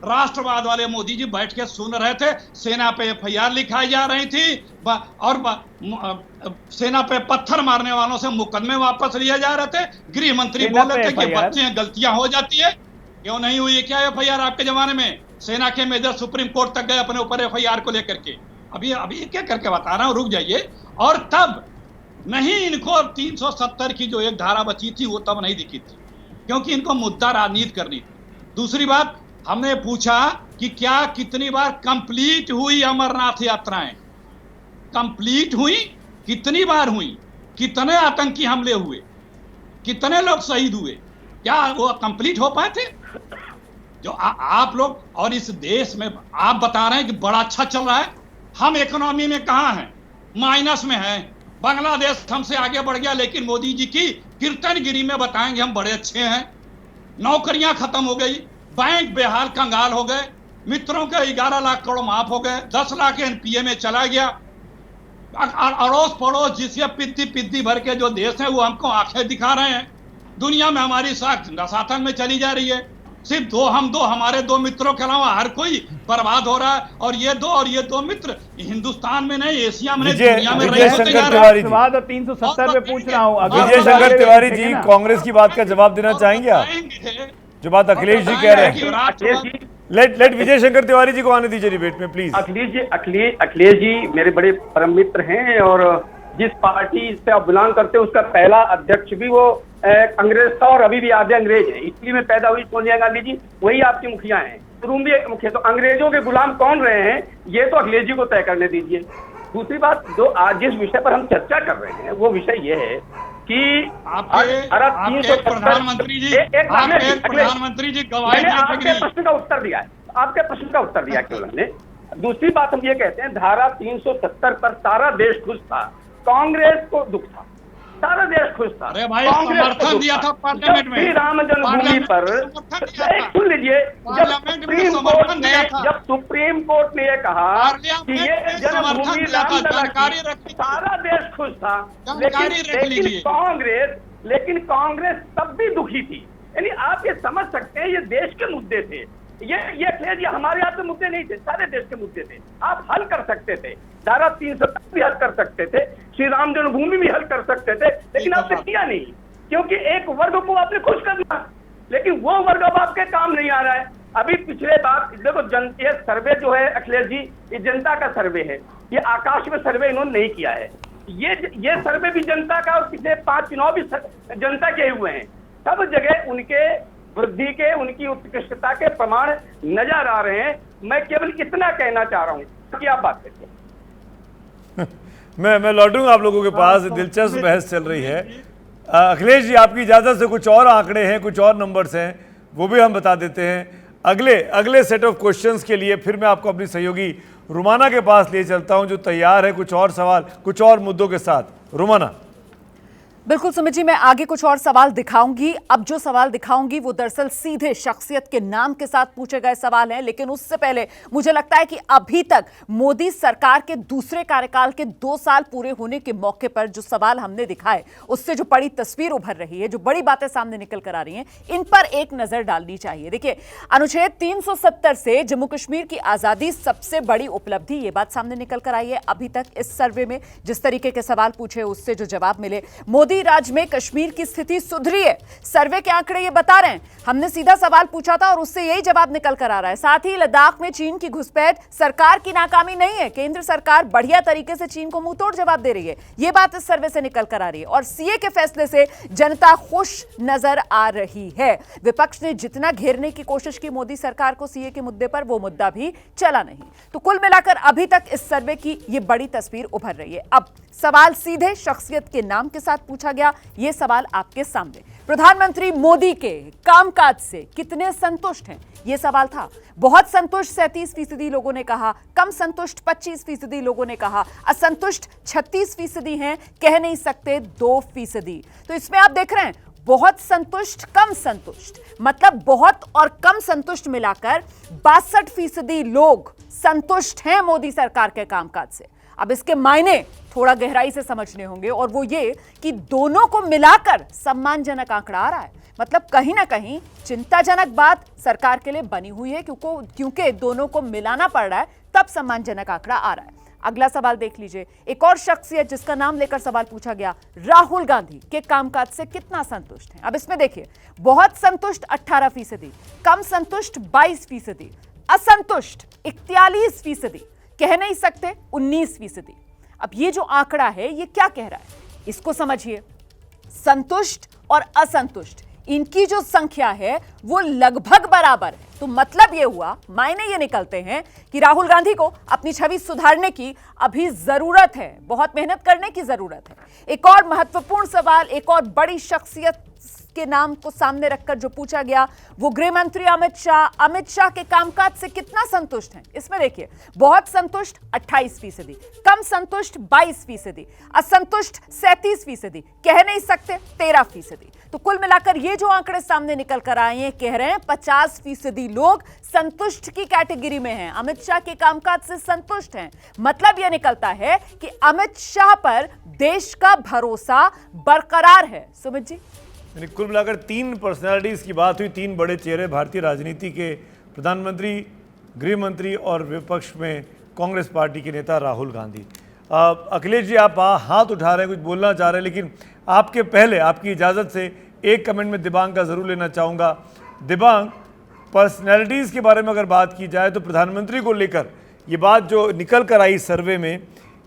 H: राष्ट्रवाद वाले मोदी जी बैठ के सुन रहे थे। सेना पे FIR लिखाई जा रही थी और सेना पे पत्थर मारने वालों से मुकदमे वापस लिए जा रहे थे। गृह मंत्री बोल रहे थे कि बच्चे हैं, गलतियां हो जाती है। क्यों नहीं हुई? क्या FIR आपके जमाने में? सेना के मेजर सुप्रीम कोर्ट तक गए अपने ऊपर FIR को लेकर के। अभी क्या करके बता रहा हूँ, रुक जाइए। और तब नहीं, इनको 370 की जो एक धारा बची थी वो तब नहीं दिखी थी, क्योंकि इनको मुद्दा राजनीति करनी थी। दूसरी बात, हमने पूछा कि क्या कितनी बार कंप्लीट हुई अमरनाथ यात्राएं? कंप्लीट हुई? कितनी बार हुई? कितने आतंकी हमले हुए? कितने लोग शहीद हुए? क्या वो कंप्लीट हो पाए थे? जो आप लोग और इस देश में आप बता रहे हैं कि बड़ा अच्छा चल रहा है। हम इकोनॉमी में कहाँ हैं? माइनस में हैं। बांग्लादेश हमसे आगे बढ़ गया, लेकिन मोदी जी की कीर्तनगिरी में बताएंगे हम बड़े अच्छे हैं। नौकरियां खत्म हो गई, बैंक बेहाल कंगाल हो गए, मित्रों के 11 लाख करोड़ माफ हो गए, 10 लाख NPA में चला गया। अड़ोस पड़ोस जिसे पिद्दी भर के जो देश है वो हमको आंखें दिखा रहे हैं। दुनिया में हमारी साख रसातल में चली जा रही है। सिर्फ हमारे दो मित्रों के अलावा हर कोई बर्बाद हो रहा है। और ये दो मित्र हिंदुस्तान में नहीं, एशिया में नहीं, दुनिया में रहे होते जा रहे हैं।
K: 370 पे पूछ रहा हूँ।
F: विजय शंकर तिवारी जी, कांग्रेस की बात का जवाब देना चाहेंगे आप? जो बात अखिलेश जी कह रहे हैं, लेट विजय शंकर तिवारी जी को आने दीजिए डिबेट में प्लीज।
L: अखिलेश जी मेरे बड़े परम मित्र हैं, और जिस पार्टी से आप बिलोंग करते हैं उसका पहला अध्यक्ष भी वो अंग्रेज था, और अभी भी आधे अंग्रेज है। इटली में पैदा हुई सोनिया गांधी जी, वही आपकी मुखिया हैं। तुम भी मुखिया, तो अंग्रेजों के गुलाम कौन रहे हैं ये तो अखिलेश जी को तय करने दीजिए। दूसरी बात, जो आज जिस विषय पर हम चर्चा कर रहे हैं वो विषय ये है कि
H: प्रधानमंत्री जी गवाही
L: आपके प्रश्न का उत्तर दिया है, आपके प्रश्न का उत्तर दिया केवल हमने दूसरी बात हम ये कहते हैं, धारा 370 पर सारा देश खुश था, कांग्रेस को दुख था, सारा देश खुश था।
H: अरे भाई,
L: कांग्रेस को
H: समर्थन
L: दुख
H: दिया था पार्लियामेंट में।
L: श्री राम जन्मभूमि पर सुन लीजिए, जब सुप्रीम कोर्ट ने ये कहा कि ये जन्मभूमि रामलला की, सारा देश खुश था, लेकिन कांग्रेस तब भी दुखी थी। यानी आप ये समझ सकते हैं, ये देश के मुद्दे थे, ये अखिलेश जी हमारे यहाँ के मुद्दे नहीं थे, सारे देश के मुद्दे थे। आप हल कर सकते थे, धारा 370 भी हल कर सकते थे, श्री राम जन्मभूमि भी हल कर सकते थे, लेकिन आपने किया नहीं, क्योंकि एक वर्ग को आपने खुश करना, लेकिन वो वर्ग अब आपके काम नहीं आ रहा है। अभी पिछले बार देखो, ये सर्वे जो है अखिलेश जी, ये जनता का सर्वे है, ये आकाश में सर्वे इन्होंने नहीं किया है, ये सर्वे भी जनता का, और पिछले 5 चुनाव भी जनता के हुए हैं। सब जगह उनके वृद्धि के, उनकी उत्कृष्टता के प्रमाण नजर आ रहे हैं। मैं केवल इतना कहना चाह रहा हूं कि आप बात करिए।
F: मैं लौटूंगा आप लोगों के पास, दिलचस्प बहस चल रही है। अखिलेश जी, आपकी इजाजत से कुछ और आंकड़े हैं, कुछ और नंबर्स हैं, वो भी हम बता देते हैं। अगले सेट ऑफ क्वेश्चंस के लिए फिर मैं आपको अपनी सहयोगी रुमाना के पास ले चलता हूं, जो तैयार है कुछ और सवाल, कुछ और मुद्दों के साथ। रुमाना।
G: बिल्कुल सुमित जी, मैं आगे कुछ और सवाल दिखाऊंगी। अब जो सवाल दिखाऊंगी वो दरअसल सीधे शख्सियत के नाम के साथ पूछे गए सवाल हैं, लेकिन उससे पहले मुझे लगता है कि अभी तक मोदी सरकार के दूसरे कार्यकाल के 2 साल पूरे होने के मौके पर जो सवाल हमने दिखाए, उससे जो बड़ी तस्वीर उभर रही है, जो बड़ी बातें सामने निकल कर आ रही हैं, इन पर एक नजर डालनी चाहिए। देखिए, अनुच्छेद 370 से जम्मू कश्मीर की आजादी सबसे बड़ी उपलब्धि, ये बात सामने निकल कर आई है। अभी तक इस सर्वे में जिस तरीके के सवाल पूछे, उससे जो जवाब मिले, मोदी राज में कश्मीर की स्थिति सुधरी है, सर्वे के आंकड़े ये बता रहे हैं। हमने सीधा सवाल पूछा था और उससे यही जवाब निकल कर आ रहा है। साथ ही लद्दाख में चीन की घुसपैठ सरकार की नाकामी नहीं है, केंद्र सरकार बढ़िया तरीके से चीन को मुंहतोड़ जवाब दे रही है, ये बात इस सर्वे से निकल कर आ रही है। और सीए के फैसले से जनता खुश नजर आ रही है। विपक्ष ने जितना घेरने की कोशिश की मोदी सरकार को सीए के मुद्दे पर, वो मुद्दा भी चला नहीं। तो कुल मिलाकर अभी तक इस सर्वे की ये बड़ी तस्वीर उभर रही है। अब सवाल सीधे शख्सियत के नाम के साथ पूछा गया, ये सवाल आपके सामने। प्रधानमंत्री मोदी के कामकाज से कितने संतुष्ट हैं, ये सवाल था। बहुत संतुष्ट 37% लोगों ने कहा, कम संतुष्ट 25% लोगों ने कहा, असंतुष्ट 36% हैं, कह नहीं सकते 2%। तो इसमें आप देख रहे हैं, बहुत संतुष्ट, कम संतुष्ट, मतलब बहुत और कम संतुष्ट मिलाकर 62% लोग संतुष्ट हैं मोदी सरकार के कामकाज से। अब इसके मायने थोड़ा गहराई से समझने होंगे, और वो ये कि दोनों को मिलाकर सम्मानजनक आंकड़ा आ रहा है। मतलब कहीं ना कहीं चिंताजनक बात सरकार के लिए बनी हुई है, क्योंकि दोनों को मिलाना पड़ रहा है, तब सम्मानजनक आंकड़ा आ रहा है। अगला सवाल देख लीजिए, एक और शख्सियत जिसका नाम लेकर सवाल पूछा गया, राहुल गांधी के कामकाज से कितना संतुष्ट हैं। अब इसमें देखिए, बहुत संतुष्ट 18%, कम संतुष्ट 22%, असंतुष्ट 41%, कह नहीं सकते 19%। अब ये जो आंकड़ा है, ये क्या कह रहा है, इसको समझिए। संतुष्ट और असंतुष्ट, इनकी जो संख्या है वो लगभग बराबर है। तो मतलब ये हुआ, मायने ये निकलते हैं कि राहुल गांधी को अपनी छवि सुधारने की अभी जरूरत है, बहुत मेहनत करने की जरूरत है। एक और महत्वपूर्ण सवाल, एक और बड़ी शख्सियत के नाम को सामने रखकर जो पूछा गया, वो गृह मंत्री अमित शाह के कामकाज से कितना संतुष्ट हैं। इसमें देखिए, बहुत संतुष्ट 28%, कम संतुष्ट 22%, असंतुष्ट 37%, कह नहीं सकते 13%। तो कुल मिलाकर ये जो आंकड़े सामने निकल कर आए हैं, कह रहे हैं 50% लोग संतुष्ट की कैटेगरी में हैं, अमित शाह के कामकाज से संतुष्ट हैं। मतलब यह निकलता है कि अमित शाह पर देश का भरोसा बरकरार है। सुमित जी,
F: कुल मिलाकर 3 पर्सनालिटीज की बात हुई, 3 बड़े चेहरे भारतीय राजनीति के, प्रधानमंत्री, गृह मंत्री और विपक्ष में कांग्रेस पार्टी के नेता राहुल गांधी। अखिलेश जी, आप हाथ उठा रहे हैं, कुछ बोलना चाह रहे हैं, लेकिन आपके पहले आपकी इजाज़त से एक कमेंट में दिबांग का ज़रूर लेना चाहूँगा। दिबांग, पर्सनैलिटीज़ के बारे में अगर बात की जाए तो प्रधानमंत्री को लेकर ये बात जो निकल कर आई सर्वे में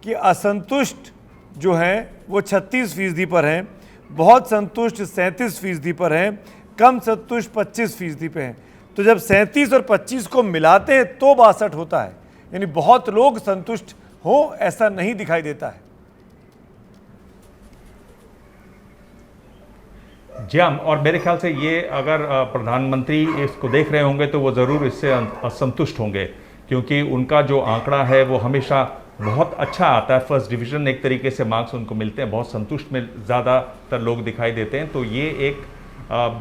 F: कि असंतुष्ट जो हैं वो 36% पर हैं, बहुत संतुष्ट 37% पर हैं, कम संतुष्ट 25% पे हैं। तो जब 37 और 25 को मिलाते हैं तो 62 होता है, यानी बहुत लोग संतुष्ट हो ऐसा नहीं दिखाई देता है।
I: जी हाँ, और मेरे ख्याल से ये अगर प्रधानमंत्री इसको देख रहे होंगे तो वो ज़रूर इससे असंतुष्ट होंगे, क्योंकि उनका जो आंकड़ा है वो हमेशा बहुत अच्छा आता है, फर्स्ट डिवीज़न एक तरीके से मार्क्स उनको मिलते हैं, बहुत संतुष्ट में ज़्यादातर लोग दिखाई देते हैं। तो ये एक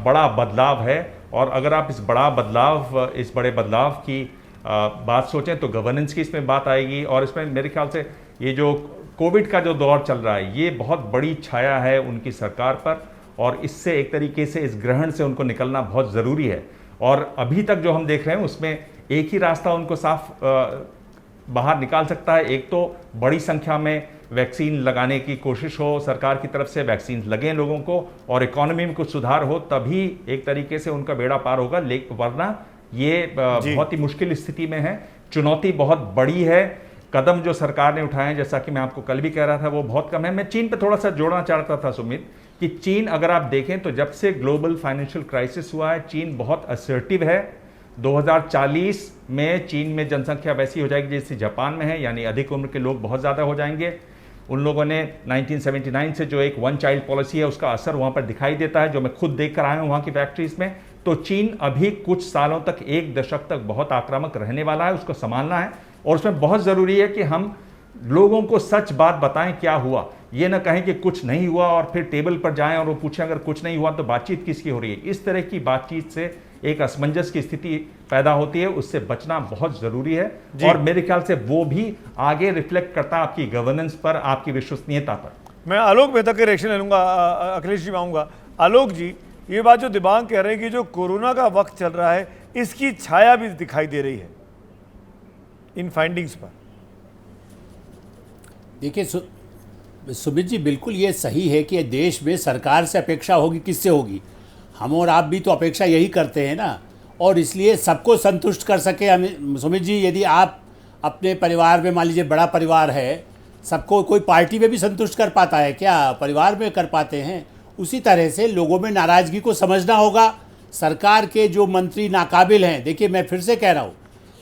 I: बड़ा बदलाव है। और अगर आप इस बड़े बदलाव की बात सोचें तो गवर्नेंस की इसमें बात आएगी। और इसमें मेरे ख्याल से ये जो कोविड का जो दौर चल रहा है ये बहुत बड़ी छाया है उनकी सरकार पर, और इससे एक तरीके से इस ग्रहण से उनको निकलना बहुत ज़रूरी है। और अभी तक जो हम देख रहे हैं उसमें एक ही रास्ता उनको साफ बाहर निकाल सकता है। एक तो बड़ी संख्या में वैक्सीन लगाने की कोशिश हो सरकार की तरफ से, वैक्सीन लगें लोगों को, और इकोनॉमी में कुछ सुधार हो, तभी एक तरीके से उनका बेड़ा पार होगा। वरना ये बहुत ही मुश्किल स्थिति में है। चुनौती बहुत बड़ी है। कदम जो सरकार ने उठाए हैं, जैसा कि मैं आपको कल भी कह रहा था, वो बहुत कम है। मैं चीन पे थोड़ा सा जोड़ना चाहता था सुमित, कि चीन अगर आप देखें तो जब से ग्लोबल फाइनेंशियल क्राइसिस हुआ है चीन बहुत असर्टिव है। 2040 में चीन में जनसंख्या वैसी हो जाएगी जैसे जापान में है, यानी अधिक उम्र के लोग बहुत ज़्यादा हो जाएंगे। उन लोगों ने 1979 से जो एक वन चाइल्ड पॉलिसी है उसका असर वहाँ पर दिखाई देता है, जो मैं खुद देख कर आया हूँ वहाँ की फैक्ट्रीज में। तो चीन अभी कुछ सालों तक, एक दशक तक बहुत आक्रामक रहने वाला है, उसको संभालना है। और उसमें बहुत ज़रूरी है कि हम लोगों को सच बात बताएं क्या हुआ, ये ना कहें कि कुछ नहीं हुआ और फिर टेबल पर जाएं और वो पूछें अगर कुछ नहीं हुआ तो बातचीत किसकी हो रही है। इस तरह की बातचीत से एक असमंजस की स्थिति पैदा होती है, उससे बचना बहुत ज़रूरी है। और मेरे ख्याल से वो भी आगे रिफ्लेक्ट करता है आपकी गवर्नेंस पर, आपकी विश्वसनीयता पर।
F: मैं आलोक मेहता के रिएक्शन ले लूँगा। अखिलेश जी, मैं आऊँगा। आलोक जी, ये बात जो दिबांग कह रहे हैं कि जो कोरोना का वक्त चल रहा है इसकी छाया भी दिखाई दे रही है इन फाइंडिंग्स पर।
J: देखिए सुमित जी, बिल्कुल ये सही है कि देश में सरकार से अपेक्षा होगी, किससे होगी? हम और आप भी तो अपेक्षा यही करते हैं ना, और इसलिए सबको संतुष्ट कर सके हमें। सुमित जी, यदि आप अपने परिवार में, मान लीजिए बड़ा परिवार है, सबको कोई पार्टी में भी संतुष्ट कर पाता है क्या? परिवार में कर पाते हैं। उसी तरह से लोगों में नाराज़गी को समझना होगा। सरकार के जो मंत्री नाकाबिल हैं, देखिए मैं फिर से कह रहा हूँ,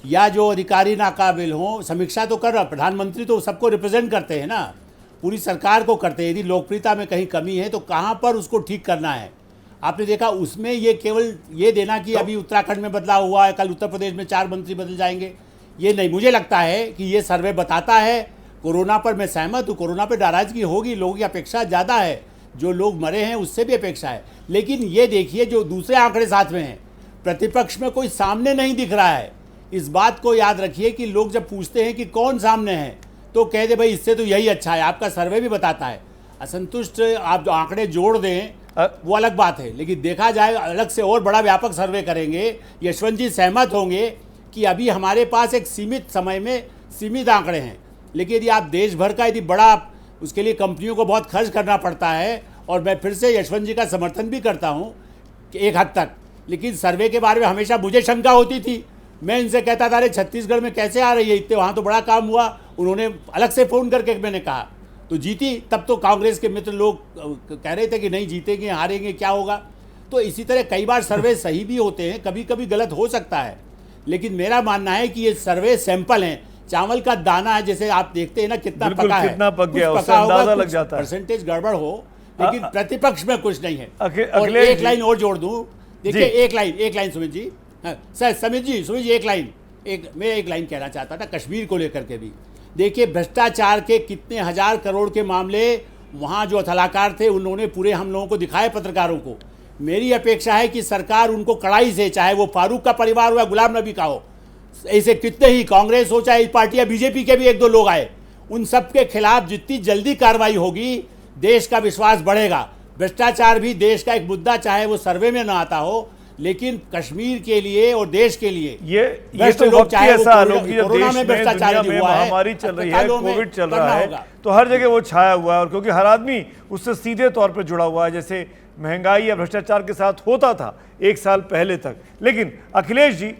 J: या जो अधिकारी नाकाबिल हों, समीक्षा तो कर रहा, प्रधानमंत्री तो सबको रिप्रेजेंट करते हैं ना, पूरी सरकार को करते हैं। यदि लोकप्रियता में कहीं कमी है तो कहाँ पर उसको ठीक करना है। आपने देखा उसमें ये केवल ये देना कि अभी उत्तराखंड में बदलाव हुआ है, कल उत्तर प्रदेश में 4 मंत्री बदल जाएंगे, ये नहीं। मुझे लगता है कि ये सर्वे बताता है, कोरोना पर मैं सहमत हूँ, कोरोना पर नाराज़गी होगी, लोगों की अपेक्षा ज़्यादा है, जो लोग मरे हैं उससे भी अपेक्षा है। लेकिन ये देखिए जो दूसरे आंकड़े साथ में हैं, प्रतिपक्ष में कोई सामने नहीं दिख रहा है। इस बात को याद रखिए कि लोग जब पूछते हैं कि कौन सामने है तो कह दे भाई इससे तो यही अच्छा है। आपका सर्वे भी बताता है। असंतुष्ट आप जो आंकड़े जोड़ दें वो अलग बात है, लेकिन देखा जाए अलग से और बड़ा व्यापक सर्वे करेंगे। यशवंत जी सहमत होंगे कि अभी हमारे पास एक सीमित समय में सीमित आंकड़े हैं, लेकिन यदि आप देश भर का यदि बड़ा, उसके लिए कंपनियों को बहुत खर्च करना पड़ता है। और मैं फिर से यशवंत जी का समर्थन भी करता हूँ एक हद तक, लेकिन सर्वे के बारे में हमेशा मुझे शंका होती थी। मैं इनसे कहता था अरे छत्तीसगढ़ में कैसे आ रही है, इतने वहाँ तो बड़ा काम हुआ। उन्होंने अलग से फ़ोन करके मैंने कहा तो जीती। तब तो कांग्रेस के मित्र लोग कह रहे थे कि नहीं जीतेंगे, हारेंगे, क्या होगा। तो इसी तरह कई बार सर्वे सही भी होते हैं, कभी कभी गलत हो सकता है, लेकिन मेरा मानना है कि ये सर्वे सैंपल हैं। चावल का दाना है, जैसे आप देखते हैं ना कितना पका है,
F: कितना पक गया, उससे अंदाजा लग जाता है।
J: परसेंटेज गड़बड़ हो, लेकिन प्रतिपक्ष में कुछ नहीं है। और एक लाइन और जोड़ दूं, देखिए एक लाइन सुमित जी, सर सुमित जी एक लाइन, मैं एक लाइन कहना चाहता था कश्मीर को लेकर के भी। देखिए भ्रष्टाचार के कितने हजार करोड़ के मामले वहाँ जो अथलाकार थे उन्होंने पूरे हम लोगों को दिखाए, पत्रकारों को। मेरी अपेक्षा है कि सरकार उनको कड़ाई से, चाहे वो फारूक का परिवार हो या गुलाम नबी का हो, ऐसे कितने ही कांग्रेस हो चाहे पार्टी या बीजेपी के भी 1-2 लोग आए, उन सब के खिलाफ जितनी जल्दी कार्रवाई होगी देश का विश्वास बढ़ेगा। भ्रष्टाचार भी देश का एक मुद्दा, चाहे वो सर्वे में ना आता हो, लेकिन कश्मीर के लिए और देश के लिए
F: ये तो वक्त ही ऐसा आलोक जी, जब देश में, दुनिया में महामारी चल रही है, कोविड चल रहा है, तो हर जगह वो छाया हुआ है। और क्योंकि हर आदमी उससे सीधे तौर पर जुड़ा हुआ है, जैसे महंगाई या भ्रष्टाचार के साथ होता था 1 साल पहले तक। लेकिन अखिलेश जी,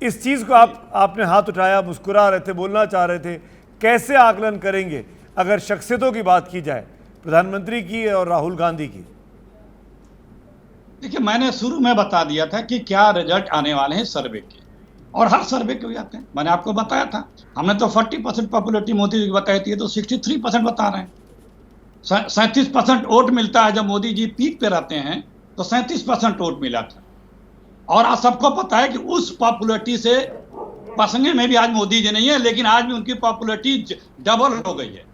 F: इस चीज़ को आपने हाथ उठाया, मुस्कुरा रहे थे, बोलना चाह रहे थे, कैसे आकलन करेंगे अगर शख्सियतों की बात की जाए, प्रधानमंत्री की और राहुल गांधी की?
H: देखिए, मैंने शुरू में बता दिया था कि क्या रिजल्ट आने वाले हैं सर्वे के, और हर सर्वे के भी आते हैं। मैंने आपको बताया था, हमने तो 40% पॉपुलरिटी मोदी जी की बताई थी, तो 63% बता रहे हैं। 37% वोट मिलता है। जब मोदी जी पीक पे रहते हैं तो 37% वोट मिला था। और आज सबको पता है कि उस पॉपुलरिटी से पसंगे में भी आज मोदी जी नहीं है, लेकिन आज भी उनकी पॉपुलैरिटी डबल हो गई है,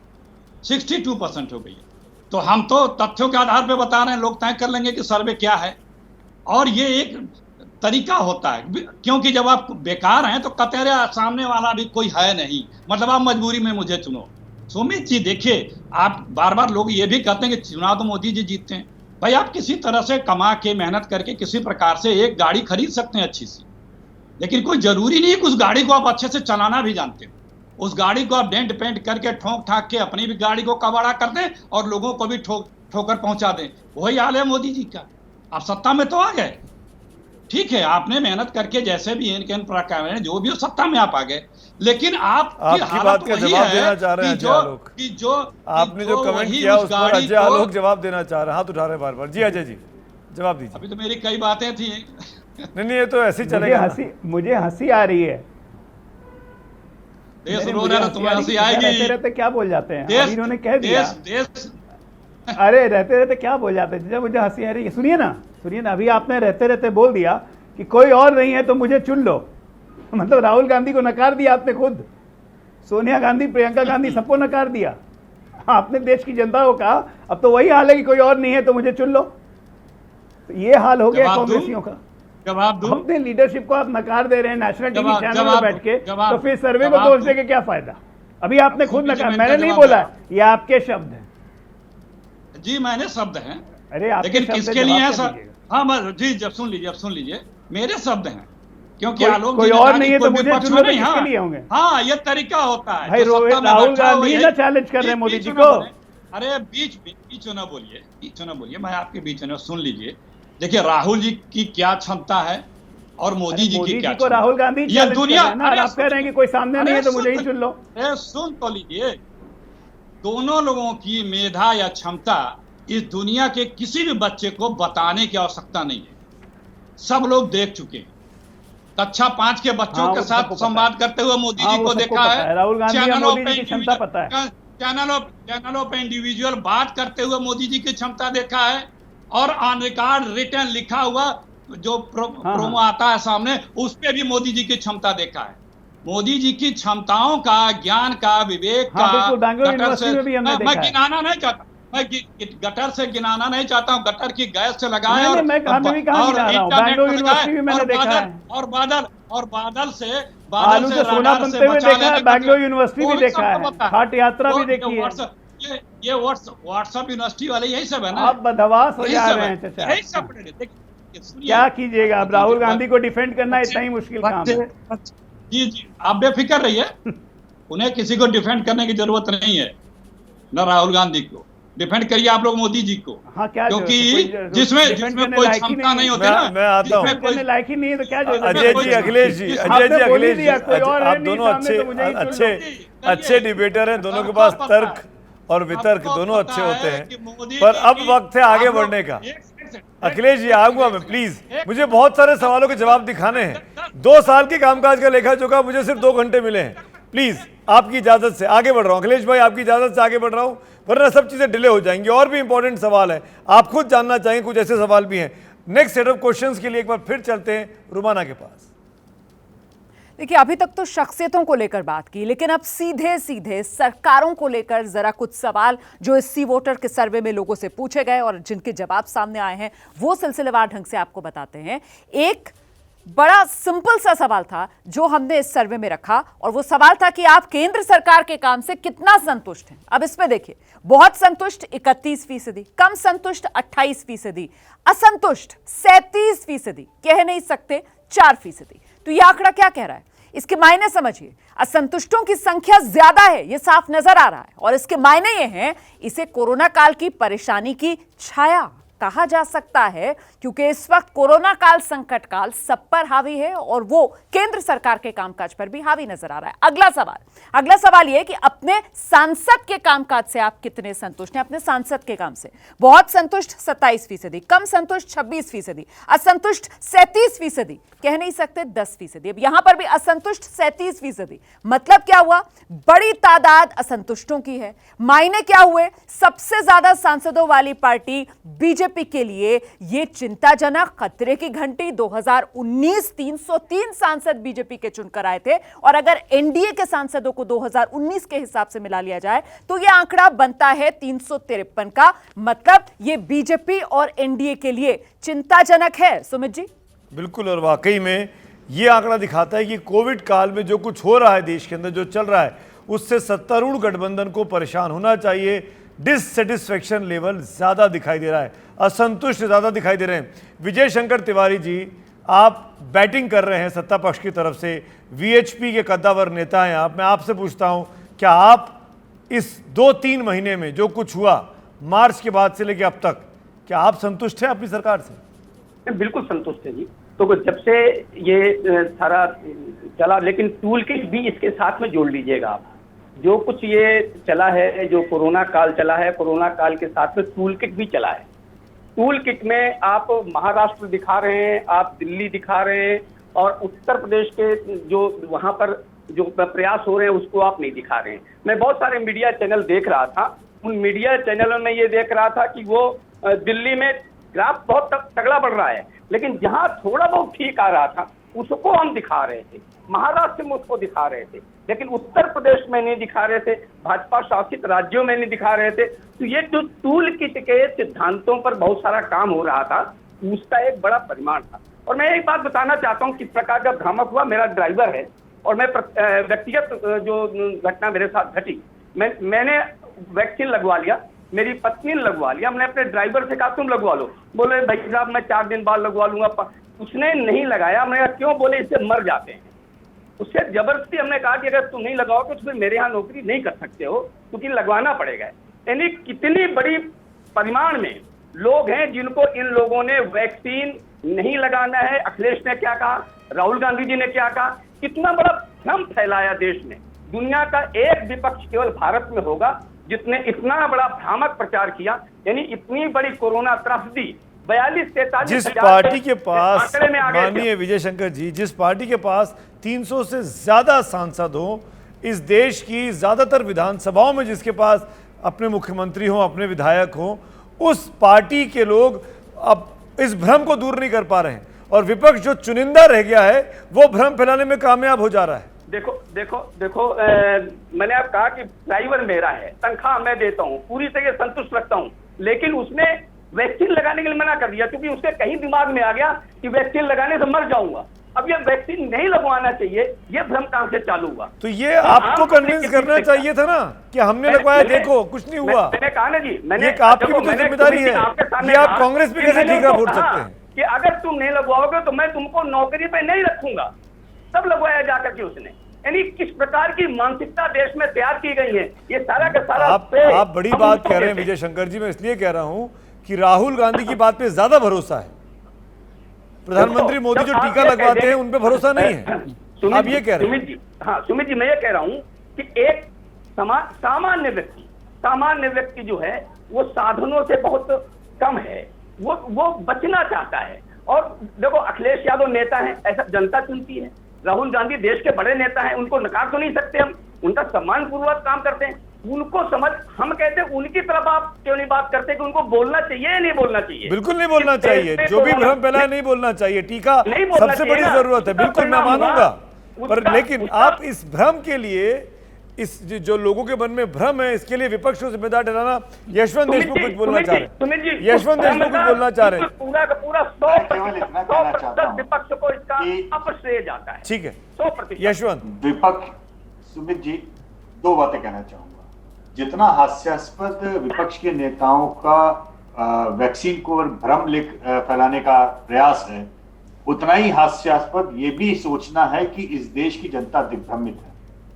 H: 62% हो गई है। तो हम तो तथ्यों के आधार पर बता रहे हैं, लोग तय कर लेंगे कि सर्वे क्या है। और ये एक तरीका होता है, क्योंकि जब आप बेकार हैं तो कतरे सामने वाला भी कोई है नहीं, मतलब आप मजबूरी में मुझे चुनो। सुमित जी देखिए, आप बार बार लोग ये भी कहते हैं कि चुनाव तो मोदी जी जीतते हैं। भाई आप किसी तरह से कमा के मेहनत करके किसी प्रकार से एक गाड़ी खरीद सकते हैं अच्छी सी, लेकिन कोई जरूरी नहीं है कि उस गाड़ी को आप अच्छे से चलाना भी जानते हो। उस गाड़ी को आप डेंट पेंट करके ठोक ठाक के अपनी भी गाड़ी को कबाड़ा कर दें और लोगों को भी ठोकर पहुंचा दें। वही हाल है मोदी जी का। आप सत्ता में तो आ गए, ठीक है, आपने मेहनत करके जैसे भी इनके प्रकार जो भी हो सत्ता में आप आ गए, लेकिन
F: आपकी बात का जवाब देना चाह रहे हैं अजय आलोक। आपने जो कमेंट किया उस पर अजय आलोक जवाब देना चाह रहे हैं, हाथ उठा रहे बार बार। जी अजय जी जवाब दीजिए।
H: अभी तो मेरी कई बातें थी।
F: नहीं ये तो ऐसे ही चलेगा।
K: मुझे हंसी आ रही है।
H: देश रो रहा है, तुम्हें हंसी आएगी।
K: रहते रहते क्या बोल जाते हैं, अभी इन्होंने कह दिया।
H: देश
K: अरे रहते रहते क्या बोल जाते हैं, जब मुझे हंसी आ रही है। सुनिए ना, अभी आपने रहते रहते बोल दिया कि कोई और नहीं है तो मुझे चुन लो। मतलब राहुल गांधी को नकार दिया आपने खुद, सोनिया गांधी, प्रियंका गांधी, सबको नकार दिया आपने। देश की जनता को कहा अब तो वही हाल है कि कोई और नहीं है तो मुझे चुन लो। तो ये हाल हो गया कांग्रेसियों का। अपने लीडरशिप को आप नकार दे रहे हैं नेशनल टीवी चैनल पर बैठ के, तो फिर सर्वे को दोष दे के क्या फायदा। अभी आपने खुद नकार, मैंने नहीं बोला, ये आपके शब्द हैं।
H: जी मैंने शब्द हैं,
K: अरे
H: लेकिन किसके लिए है सर? हाँ जी, जब सुन लीजिए, मेरे शब्द हैं, क्योंकि आलोक
K: कोई और नहीं है तो मुझे चुन लो, किसके लिए होंगे?
H: हाँ ये तरीका होता है
K: भाई। राहुल गांधी ना चैलेंज कर रहे हैं मोदी जी को।
H: अरे बीच में ना बोलिए, मैं आपके बीच में सुन लीजिए। देखिए राहुल जी की क्या क्षमता है और मोदी जी की क्या,
K: राहुल गांधी
H: ये दुनिया,
K: आप कह रहे हैं कि कोई सामने नहीं है तो मुझे ही चुन लो।
H: सुन तो लीजिए, दोनों लोगों की मेधा या क्षमता इस दुनिया के किसी भी बच्चे को बताने की आवश्यकता नहीं है, सब लोग देख चुके हैं। कक्षा 5 के बच्चों के साथ संवाद करते हुए मोदी जी को देखा है,
K: राहुल गांधी मोदी जी की क्षमता पता है,
H: चैनलों पे इंडिविजुअल बात करते हुए मोदी जी की क्षमता देखा है, और ऑन रिकॉर्ड रिटर्न लिखा हुआ जो प्रोमो आता है सामने, उस पर भी मोदी जी की क्षमता देखा है। मोदी जी की क्षमताओं का, ज्ञान का, विवेक का, गटर से मैं गिनाना नहीं चाहता, मैं गटर से गिनाना नहीं चाहता हूँ, गटर की गैस से लगाए और बादल से
K: बैंगलोर यूनिवर्सिटी भी देखा है, घाट यात्रा भी देखी है।
H: ये व्हाट्सएप यूनिवर्सिटी वाले यही सब है ना।
K: आप बदहवास हो जा रहे हैं चाचा,
H: यही सब
K: क्या कीजिएगा। अब राहुल गांधी को डिफेंड करना इतना ही मुश्किल काम है।
H: जी आप बेफिक्र रहिए, उन्हें किसी को डिफेंड करने की जरूरत नहीं है, न राहुल गांधी को। डिफेंड करिए आप लोग मोदी जी को।
K: हाँ, क्या
H: क्योंकि जिसमें कोई क्षमता नहीं होती ना,
F: मैं आता हूँ।
K: कोई लायक ही नहीं है तो क्या
F: अजय जी, अखिलेश जी, आप दोनों अच्छे डिबेटर हैं, दोनों के पास तर्क और वितर्क दोनों अच्छे होते हैं, पर अब वक्त है आगे बढ़ने का। अखिलेश जी आगुआ में प्लीज, मुझे बहुत सारे सवालों के जवाब दिखाने हैं। 2 साल के कामकाज का लेखा जोखा मुझे सिर्फ 2 घंटे मिले हैं। प्लीज आपकी इजाजत से आगे बढ़ रहा हूँ। अखिलेश भाई आपकी इजाजत से आगे बढ़ रहा हूँ, वरना सब चीजें डिले हो जाएंगी। और भी इंपॉर्टेंट सवाल है, आप खुद जानना चाहेंगे, कुछ ऐसे सवाल भी हैं। नेक्स्ट सेट ऑफ क्वेश्चंस के लिए एक बार फिर चलते हैं रुमाना के पास।
G: देखिए, अभी तक तो शख्सियतों को लेकर बात की, लेकिन अब सीधे सीधे सरकारों को लेकर जरा कुछ सवाल जो इस सी वोटर के सर्वे में लोगों से पूछे गए और जिनके जवाब सामने आए हैं, वो सिलसिलेवार ढंग से आपको बताते हैं। एक बड़ा सिंपल सा सवाल था जो हमने इस सर्वे में रखा, और वो सवाल था कि आप केंद्र सरकार के काम से कितना संतुष्ट हैं। अब इसमें देखिए, बहुत संतुष्ट 31%, कम संतुष्ट 28%, असंतुष्ट 37%, कह नहीं सकते 4%। तो यह आंकड़ा क्या कह रहा है, इसके मायने समझिए। असंतुष्टों की संख्या ज्यादा है, यह साफ नजर आ रहा है, और इसके मायने ये हैं, इसे कोरोना काल की परेशानी की छाया कहा जा सकता है, क्योंकि इस वक्त कोरोना काल, संकट काल सब पर हावी है और वो केंद्र सरकार के कामकाज पर भी हावी नजर आ रहा है। अगला सवाल यह कि अपने सांसद के कामकाज से आप कितने संतुष्ट हैं। अपने सांसद के काम से बहुत संतुष्ट 27%, कम संतुष्ट 26%, असंतुष्ट 37%, कह नहीं सकते 10%। अब यहां पर भी असंतुष्ट 37%। मतलब क्या हुआ, बड़ी तादाद असंतुष्टों की है। मायने क्या हुए, सबसे ज्यादा सांसदों वाली पार्टी बीजेपी बीजेपी के लिए ये चिंताजनक खतरे की घंटी 2019 303 सांसद बीजेपी के चुनकर आए थे और अगर एनडीए के सांसदों को 2019 के हिसाब से मिला लिया जाए तो यह आंकड़ा बनता है 353 का। मतलब ये बीजेपी और एनडीए के लिए चिंताजनक है। सुमित जी,
F: बिल्कुल, और वाकई में ये आंकड़ा दिखाता है कि कोविड काल में जो कुछ हो रहा है देश के अंदर, जो चल रहा है, उससे सत्तारूढ़ गठबंधन को परेशान होना चाहिए। डिससेटिस्फेक्शन लेवल ज़्यादा दिखाई दे रहा है, असंतुष्ट ज़्यादा दिखाई दे रहे हैं। विजय शंकर तिवारी जी, आप बैटिंग कर रहे हैं सत्ता पक्ष की तरफ से, वीएचपी के कद्दावर नेता हैं आप। मैं आपसे पूछता हूं, क्या आप इस 2-3 महीने में जो कुछ हुआ मार्च के बाद से लेकर अब तक, क्या आप संतुष्ट हैं अपनी सरकार से?
L: बिल्कुल संतुष्ट है जी। तो जब से ये सारा चला, लेकिन टूल किट भी इसके साथ में जोड़ लीजिएगा आप। जो कुछ ये चला है, जो कोरोना काल चला है, कोरोना काल के साथ में टूल किट भी चला है। टूल किट में आप महाराष्ट्र दिखा रहे हैं, आप दिल्ली दिखा रहे हैं, और उत्तर प्रदेश के जो वहां पर जो प्रयास हो रहे हैं उसको आप नहीं दिखा रहे हैं। मैं बहुत सारे मीडिया चैनल देख रहा था, उन मीडिया चैनलों में ये देख रहा था कि वो दिल्ली में ग्राफ बहुत तगड़ा बढ़ रहा है, लेकिन जहां थोड़ा बहुत ठीक आ रहा था उसको हम दिखा रहे थे, महाराष्ट्र में उसको दिखा रहे थे, लेकिन उत्तर प्रदेश में नहीं दिखा रहे थे, भाजपा शासित राज्यों में नहीं दिखा रहे थे। तो ये जो टूल किट के सिद्धांतों पर बहुत सारा काम हो रहा था, उसका एक बड़ा परिमाण था। और मैं एक बात बताना चाहता हूँ, किस प्रकार का भ्रामक हुआ। मेरा ड्राइवर है और मैं व्यक्तिगत जो घटना मेरे साथ घटी, मैंने वैक्सीन लगवा लिया, मेरी पत्नी ने लगवा लिया। हमने अपने ड्राइवर से कहा तुम लगवा लो, बोले भाई साहब मैं 4 दिन बाद लगवा लूंगा। उसने नहीं लगाया। मैंने कहा क्यों? बोले इससे मर जाते हैं। उससे जबरदस्ती हमने कहा कि अगर तुम नहीं लगाओगे तो फिर मेरे यहाँ नौकरी नहीं कर सकते हो, क्योंकि लगवाना पड़ेगा। यानी कितनी बड़ी परिमाण में लोग हैं जिनको इन लोगों ने वैक्सीन नहीं लगाना है। अखिलेश ने क्या कहा, राहुल गांधी जी ने क्या कहा, कितना बड़ा भ्रम फैलाया देश में। दुनिया का एक विपक्ष केवल भारत में होगा जिसने इतना बड़ा भ्रामक प्रचार किया। यानी इतनी बड़ी कोरोना त्रासदी 42-43
F: जिस पार्टी के पास, माननीय विजय शंकर जी, जिस पार्टी के पास 300 से ज्यादा सांसद हो, इस देश की ज्यादातर विधानसभाओं में जिसके पास अपने मुख्यमंत्री हो, अपने विधायक हो, उस पार्टी के लोग अब इस भ्रम को दूर नहीं कर पा रहे हैं, और विपक्ष जो चुनिंदा रह गया है वो भ्रम फैलाने में कामयाब हो जा रहा है।
L: देखो मैंने आप कहा कि ड्राइवर मेरा है, तनख्वाह मैं देता हूं, पूरी तरह संतुष्ट रखता हूं, लेकिन उसने वैक्सीन लगाने के लिए मना कर दिया, क्योंकि उसके कहीं दिमाग में आ गया कि वैक्सीन लगाने से मर जाऊंगा। अब ये वैक्सीन नहीं लगवाना चाहिए, ये भ्रम कहां से चालू हुआ?
F: तो ये आपको कन्विंस करना चाहिए था ना कि हमने लगवाया, देखो कुछ नहीं हुआ।
L: मैंने कहा ना जी, मैंने
F: आपकी भी तो जिम्मेदारी है, ये आप कांग्रेस पे कैसे ठीकरा फोड़ सकते हैं
L: कि अगर तुम नहीं लगवाओगे तो मैं तुमको नौकरी पे नहीं रखूंगा। तब लगवाया जाकर के उसने। यानी किस प्रकार की मानसिकता देश में तैयार की गई है, ये सारा का सारा।
F: आप बड़ी बात कह रहे हैं विजय शंकर जी। मैं इसलिए कह रहा हूं कि राहुल गांधी की बात पे ज्यादा भरोसा है, प्रधानमंत्री मोदी जो टीका लगवाते हैं उन पे भरोसा नहीं है, आप ये कह रहे हैं।
L: हाँ सुमित जी, मैं ये कह रहा हूं कि एक सामान्य व्यक्ति जो है वो साधनों से बहुत कम है, वो बचना चाहता है। और देखो अखिलेश यादव नेता है, ऐसा जनता चुनती है। राहुल गांधी देश के बड़े नेता हैं, उनको नकार तो नहीं सकते हम, उनका सम्मान पूर्वक काम करते हैं। उनको समझ, हम कहते हैं उनकी तरफ आप क्यों नहीं बात करते कि उनको बोलना चाहिए या नहीं बोलना चाहिए?
F: बिल्कुल नहीं बोलना चाहिए, जो भी भ्रम फैलाए नहीं बोलना चाहिए। टीका सबसे बड़ी जरूरत है, बिल्कुल मैं मानूंगा, पर लेकिन आप इस भ्रम के लिए, इस जो लोगों के मन में भ्रम है, इसके लिए विपक्ष को जिम्मेदार ठहराना। यशवंत देशमुख कुछ बोलना चाह रहे हैं, यशवंत देशमुख कुछ बोलना चाह रहे हैं।
L: पूरा का पूरा 100% विपक्ष को इसका अपश्रेय जाता है।
F: ठीक है
L: 100%।
F: यशवंत।
M: विपक्ष, सुमित जी, 2 बातें कहना चाहूंगा। जितना हास्यास्पद विपक्ष के नेताओं का वैक्सीन को भ्रम फैलाने का प्रयास है, उतना ही हास्यास्पद ये भी सोचना है कि इस देश की जनता दिग्भ्रमित है।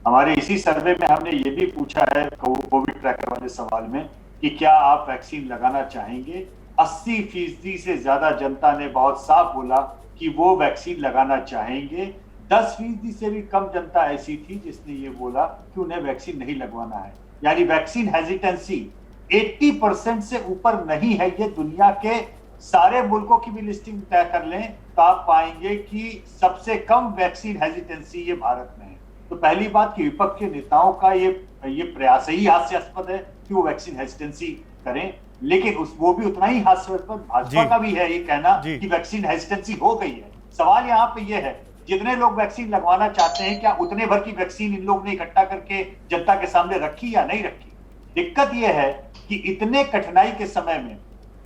M: हमारे इसी सर्वे में हमने ये भी पूछा है कोविड ट्रैकर वाले सवाल में कि क्या आप वैक्सीन लगाना चाहेंगे। 80% से ज्यादा जनता ने बहुत साफ बोला कि वो वैक्सीन लगाना चाहेंगे। 10% से भी कम जनता ऐसी थी जिसने ये बोला कि उन्हें वैक्सीन नहीं लगवाना है। यानी वैक्सीन हेजिटेंसी 80% से ऊपर नहीं है। ये दुनिया के सारे मुल्कों की भी लिस्टिंग तय कर लें तो आप पाएंगे कि सबसे कम वैक्सीन हेजिटेंसी ये भारत में है। तो पहली बात कि विपक्ष के नेताओं का ये प्रयास ही हास्यास्पद है कि वो वैक्सीन हेजिटेंसी करें। लेकिन वो भी उतना ही हास्यास्पद भाजपा का भी है ये कहना कि वैक्सीन हेजिटेंसी हो गई है। सवाल यहाँ पे ये है, जितने लोग वैक्सीन लगवाना चाहते हैं क्या उतने भर की वैक्सीन इन लोग ने इकट्ठा करके जनता के सामने रखी या नहीं रखी? दिक्कत यह है कि इतने कठिनाई के समय में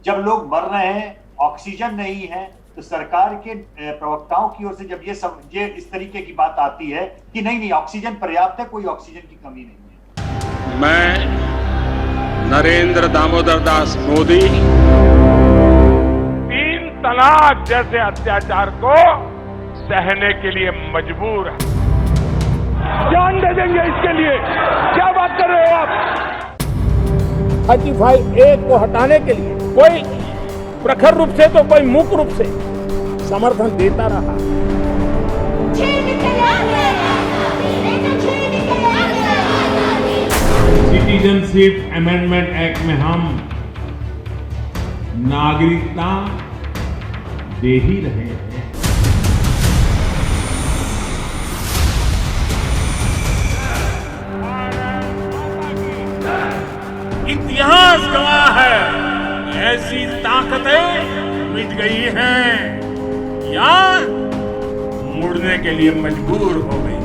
M: जब लोग मर रहे हैं, ऑक्सीजन नहीं है, तो सरकार के प्रवक्ताओं की ओर से जब ये इस तरीके की बात आती है कि नहीं ऑक्सीजन पर्याप्त है, कोई ऑक्सीजन की कमी नहीं है।
A: मैं नरेंद्र दामोदर दास मोदी
C: 3 तलाक जैसे अत्याचार को सहने के लिए मजबूर है। जान दे देंगे इसके लिए। क्या बात कर रहे हो आप?
D: 35A को हटाने के लिए कोई प्रखर रूप से तो कोई मुख्य रूप से समर्थन देता रहा।
N: सिटीजनशिप अमेंडमेंट एक्ट में हम नागरिकता दे ही रहे हैं।
D: इतिहास गवाह है, ऐसी ताकतें मिट गई हैं या मुड़ने के लिए मजबूर हो गई।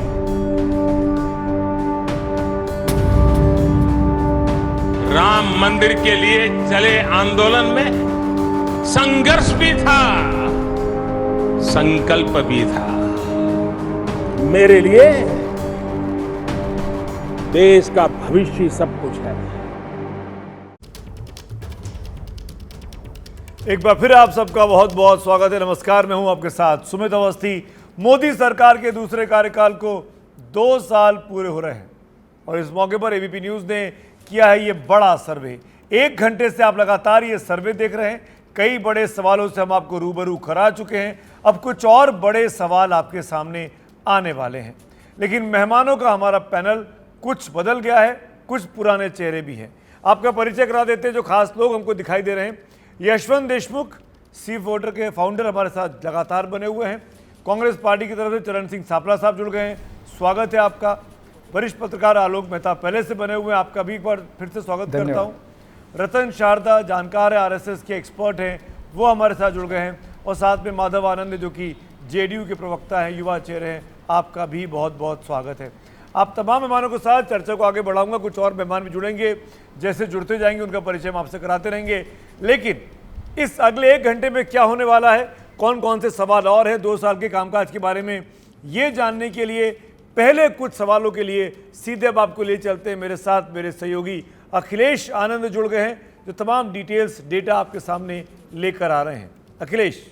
D: राम मंदिर के लिए चले आंदोलन में संघर्ष भी था, संकल्प भी था। मेरे लिए देश का भविष्य सब कुछ है।
F: एक बार फिर आप सबका बहुत बहुत स्वागत है। नमस्कार, मैं हूं आपके साथ सुमित अवस्थी। मोदी सरकार के दूसरे कार्यकाल को 2 साल पूरे हो रहे हैं और इस मौके पर एबीपी न्यूज़ ने किया है ये बड़ा सर्वे। 1 घंटे से आप लगातार ये सर्वे देख रहे हैं। कई बड़े सवालों से हम आपको रूबरू करा चुके हैं। अब कुछ और बड़े सवाल आपके सामने आने वाले हैं, लेकिन मेहमानों का हमारा पैनल कुछ बदल गया है, कुछ पुराने चेहरे भी हैं। आपका परिचय करा देते हैं जो खास लोग हमको दिखाई दे रहे हैं। यशवंत देशमुख सी वोटर के फाउंडर हमारे साथ लगातार बने हुए हैं। कांग्रेस पार्टी की तरफ से चरण सिंह सापला साहब जुड़ गए हैं, स्वागत है आपका। वरिष्ठ पत्रकार आलोक मेहता पहले से बने हुए हैं, आपका भी एक बार फिर से स्वागत करता हूं। रतन शारदा जानकार है, आरएसएस के एक्सपर्ट हैं, वो हमारे साथ जुड़ गए हैं। और साथ में माधव आनंद जो कि जेडीयू के प्रवक्ता हैं, युवा चेहरे हैं, आपका भी बहुत बहुत स्वागत है। आप तमाम मेहमानों के साथ चर्चा को आगे बढ़ाऊंगा। कुछ और मेहमान भी जुड़ेंगे, जैसे जुड़ते जाएंगे उनका परिचय हम आपसे कराते रहेंगे। लेकिन इस अगले 1 घंटे में क्या होने वाला है, कौन कौन से सवाल और हैं 2 साल के कामकाज के बारे में, ये जानने के लिए पहले कुछ सवालों के लिए सीधे अब आपको ले चलते हैं। मेरे साथ मेरे सहयोगी अखिलेश आनंद जुड़ गए हैं, जो तमाम डिटेल्स डेटा आपके सामने लेकर आ रहे हैं। अखिलेश।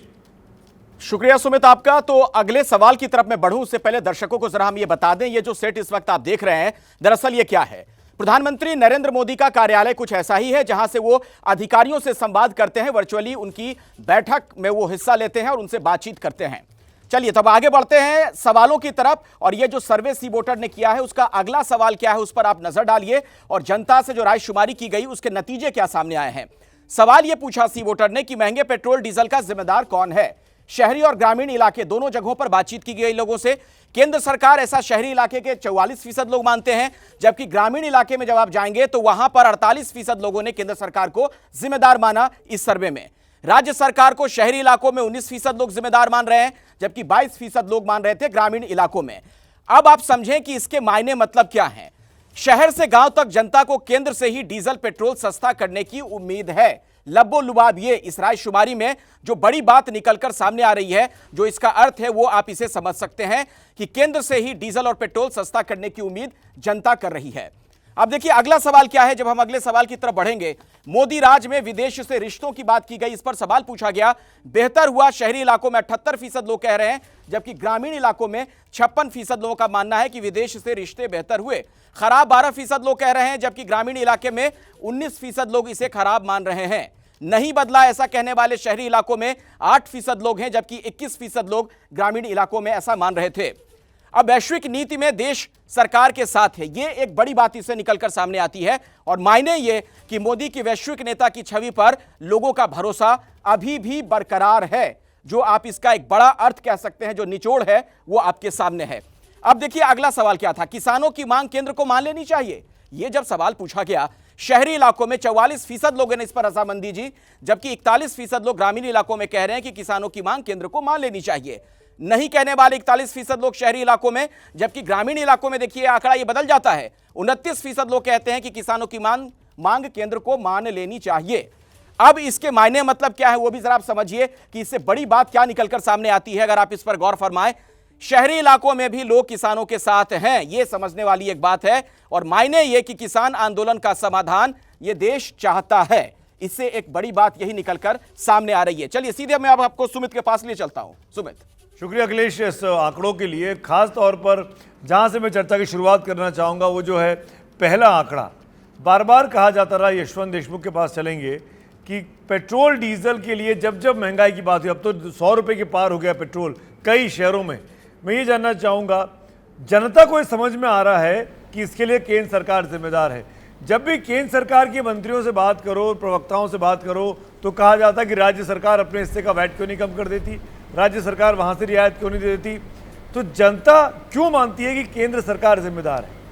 O: शुक्रिया सुमित आपका। तो अगले सवाल की तरफ मैं बढ़ूं उससे पहले दर्शकों को जरा हम ये बता दें, ये जो सेट इस वक्त आप देख रहे हैं दरअसल ये क्या है। प्रधानमंत्री नरेंद्र मोदी का कार्यालय कुछ ऐसा ही है, जहां से वो अधिकारियों से संवाद करते हैं, वर्चुअली उनकी बैठक में वो हिस्सा लेते हैं और उनसे बातचीत करते हैं। चलिए तब आगे बढ़ते हैं सवालों की तरफ। और ये जो सर्वे सी वोटर ने किया है उसका अगला सवाल क्या है उस पर आप नजर डालिए और जनता से जो रायशुमारी की गई उसके नतीजे क्या सामने आए हैं। सवाल यह पूछा सी वोटर ने कि महंगे पेट्रोल डीजल का जिम्मेदार कौन है। शहरी और ग्रामीण इलाके दोनों जगहों पर बातचीत की गई लोगों से। केंद्र सरकार ऐसा शहरी इलाके के 44% लोग मानते हैं, जबकि ग्रामीण इलाके में जब आप जाएंगे तो वहां पर 48% लोगों ने केंद्र सरकार को जिम्मेदार माना इस सर्वे में। राज्य सरकार को शहरी इलाकों में 19% लोग जिम्मेदार मान रहे हैं, जबकि 22% लोग मान रहे थे ग्रामीण इलाकों में। अब आप समझें कि इसके मायने मतलब क्या है। शहर से गांव तक जनता को केंद्र से ही डीजल पेट्रोल सस्ता करने की उम्मीद है। लब्बो लुबाब ये इस रायशुमारी में जो बड़ी बात निकलकर सामने आ रही है, जो इसका अर्थ है वो आप इसे समझ सकते हैं कि केंद्र से ही डीजल और पेट्रोल सस्ता करने की उम्मीद जनता कर रही है। अब देखिए अगला सवाल क्या है। जब हम अगले सवाल की तरफ बढ़ेंगे, मोदी राज में विदेश से रिश्तों की बात की गई, इस पर सवाल पूछा गया। बेहतर हुआ शहरी इलाकों में 78% लोग कह रहे हैं, जबकि ग्रामीण इलाकों में 56% लोगों का मानना है कि विदेश से रिश्ते बेहतर हुए। खराब 12% लोग कह रहे हैं, जबकि ग्रामीण इलाके में 19% लोग इसे खराब मान रहे हैं। नहीं बदला ऐसा कहने वाले शहरी इलाकों में 8% लोग हैं, जबकि 21% लोग ग्रामीण इलाकों में ऐसा मान रहे थे। अब वैश्विक नीति में देश सरकार के साथ है, ये एक बड़ी बात इससे निकलकर सामने आती है। और मायने ये कि मोदी की वैश्विक नेता की छवि पर लोगों का भरोसा अभी भी बरकरार है। जो आप इसका एक बड़ा अर्थ कह सकते हैं, जो निचोड़ है वो आपके सामने है। अब देखिए अगला सवाल क्या था। किसानों की मांग केंद्र को मान लेनी चाहिए। यह जब सवाल पूछा गया शहरी इलाकों में 44% लोगों ने इस पर रजामंदी दी, जबकि 41% लोग ग्रामीण इलाकों में कह रहे हैं कि किसानों की मांग केंद्र को मान लेनी चाहिए। नहीं कहने वाले 41% लोग शहरी इलाकों में, जबकि ग्रामीण इलाकों में देखिए आंकड़ा ये बदल जाता है। 29% लोग कहते हैं कि किसानों की मांग केंद्र को मान लेनी चाहिए। अब इसके मायने मतलब क्या है वो भी जरा आप समझिए कि इससे बड़ी बात क्या निकलकर सामने आती है। अगर आप इस पर गौर फरमाएं, शहरी इलाकों में भी लोग किसानों के साथ हैं, ये समझने वाली एक बात है। और मायने ये कि किसान आंदोलन का समाधान ये देश चाहता है, इससे एक बड़ी बात यही निकलकर सामने आ रही है। चलिए सीधे मैं अब आपको सुमित के पास ले चलता हूं। सुमित,
F: शुक्रिया अखिलेश इस आंकड़ों के लिए। खास तौर पर जहां से मैं चर्चा की शुरुआत करना चाहूंगा वो जो है पहला आंकड़ा। बार बार कहा जाता रहा, यशवंत देशमुख के पास चलेंगे, कि पेट्रोल डीजल के लिए जब जब महंगाई की बात हुई, अब तो 100 रुपये के पार हो गया पेट्रोल कई शहरों में। मैं ये जानना चाहूँगा, जनता को ये समझ में आ रहा है कि इसके लिए केंद्र सरकार जिम्मेदार है। जब भी केंद्र सरकार के मंत्रियों से बात करो, प्रवक्ताओं से बात करो, तो कहा जाता है कि राज्य सरकार अपने हिस्से का वैट क्यों नहीं कम कर देती, राज्य सरकार वहाँ से रियायत क्यों नहीं दे देती। तो जनता क्यों मानती है कि केंद्र सरकार जिम्मेदार है?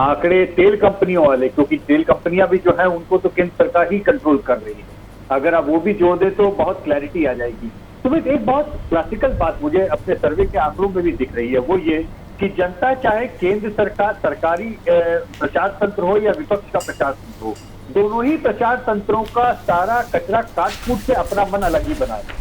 E: आंकड़े तेल कंपनियों वाले, क्योंकि तेल कंपनियां भी जो है उनको तो केंद्र सरकार ही कंट्रोल कर रही है। अगर आप वो भी जोड़ दे तो बहुत क्लैरिटी आ जाएगी। तो एक बहुत क्लासिकल बात मुझे अपने सर्वे के आंकड़ों में भी दिख रही है, वो ये कि जनता चाहे केंद्र सरकार सरकारी प्रचार तंत्र हो या विपक्ष का प्रचार तंत्र हो, दोनों ही प्रचार तंत्रों का सारा कचरा काट कूट के अपना मन अलग ही बना है।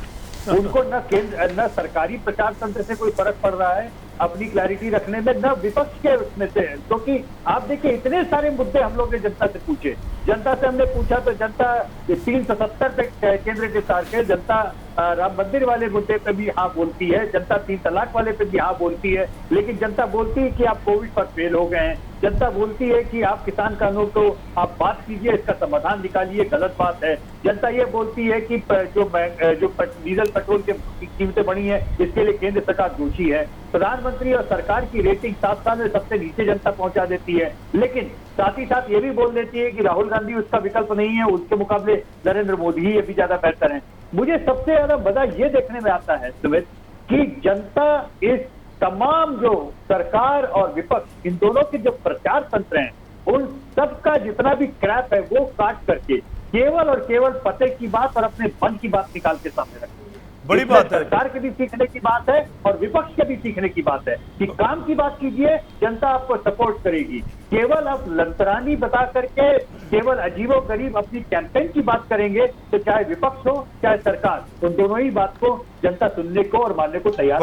E: उनको न केंद्र न सरकारी प्रचार तंत्र से कोई फर्क पड़ रहा है अपनी क्लैरिटी रखने में, न विपक्ष के उसमें से। क्योंकि आप देखिए इतने सारे मुद्दे हम लोग ने जनता से पूछे, जनता से हमने पूछा तो जनता 370 पे केंद्र के साथ है, जनता राम मंदिर वाले मुद्दे पे भी हाँ बोलती है, जनता 3 तलाक वाले पे भी हाँ बोलती है, लेकिन जनता बोलती है कि आप कोविड पर फेल हो गए हैं, जनता बोलती है कि आप किसान कानून तो आप बात कीजिए, इसका समाधान निकालिए, गलत बात है। जनता ये बोलती है कि जो डीजल पेट्रोल की कीमतें बढ़ी हैं इसके लिए केंद्र सरकार दोषी है। प्रधानमंत्री और सरकार की रेटिंग 7 साल में सबसे नीचे जनता पहुंचा देती है, लेकिन साथ ही साथ ये भी बोल देती है कि राहुल गांधी उसका विकल्प नहीं है, उसके मुकाबले नरेंद्र मोदी ही ये भी ज्यादा बेहतर है। मुझे सबसे ज्यादा मजा ये देखने में आता है सुमित कि जनता इस तमाम जो सरकार और विपक्ष इन दोनों के जो प्रचार तंत्र हैं उन सब का जितना भी क्रैप है वो काट करके केवल और केवल पते की बात और अपने मन की बात निकाल के सामने रखते हैं।
F: बड़ी बात है,
E: सरकार के भी सीखने की बात है और विपक्ष के भी सीखने की बात है कि काम की बात कीजिए, जनता आपको सपोर्ट करेगी। केवल आप लंतरानी बता करके केवल अजीबो गरीब अपनी कैंपेन की बात करेंगे तो चाहे विपक्ष हो चाहे सरकार, उन दोनों ही बात को जनता सुनने को और मानने को तैयार।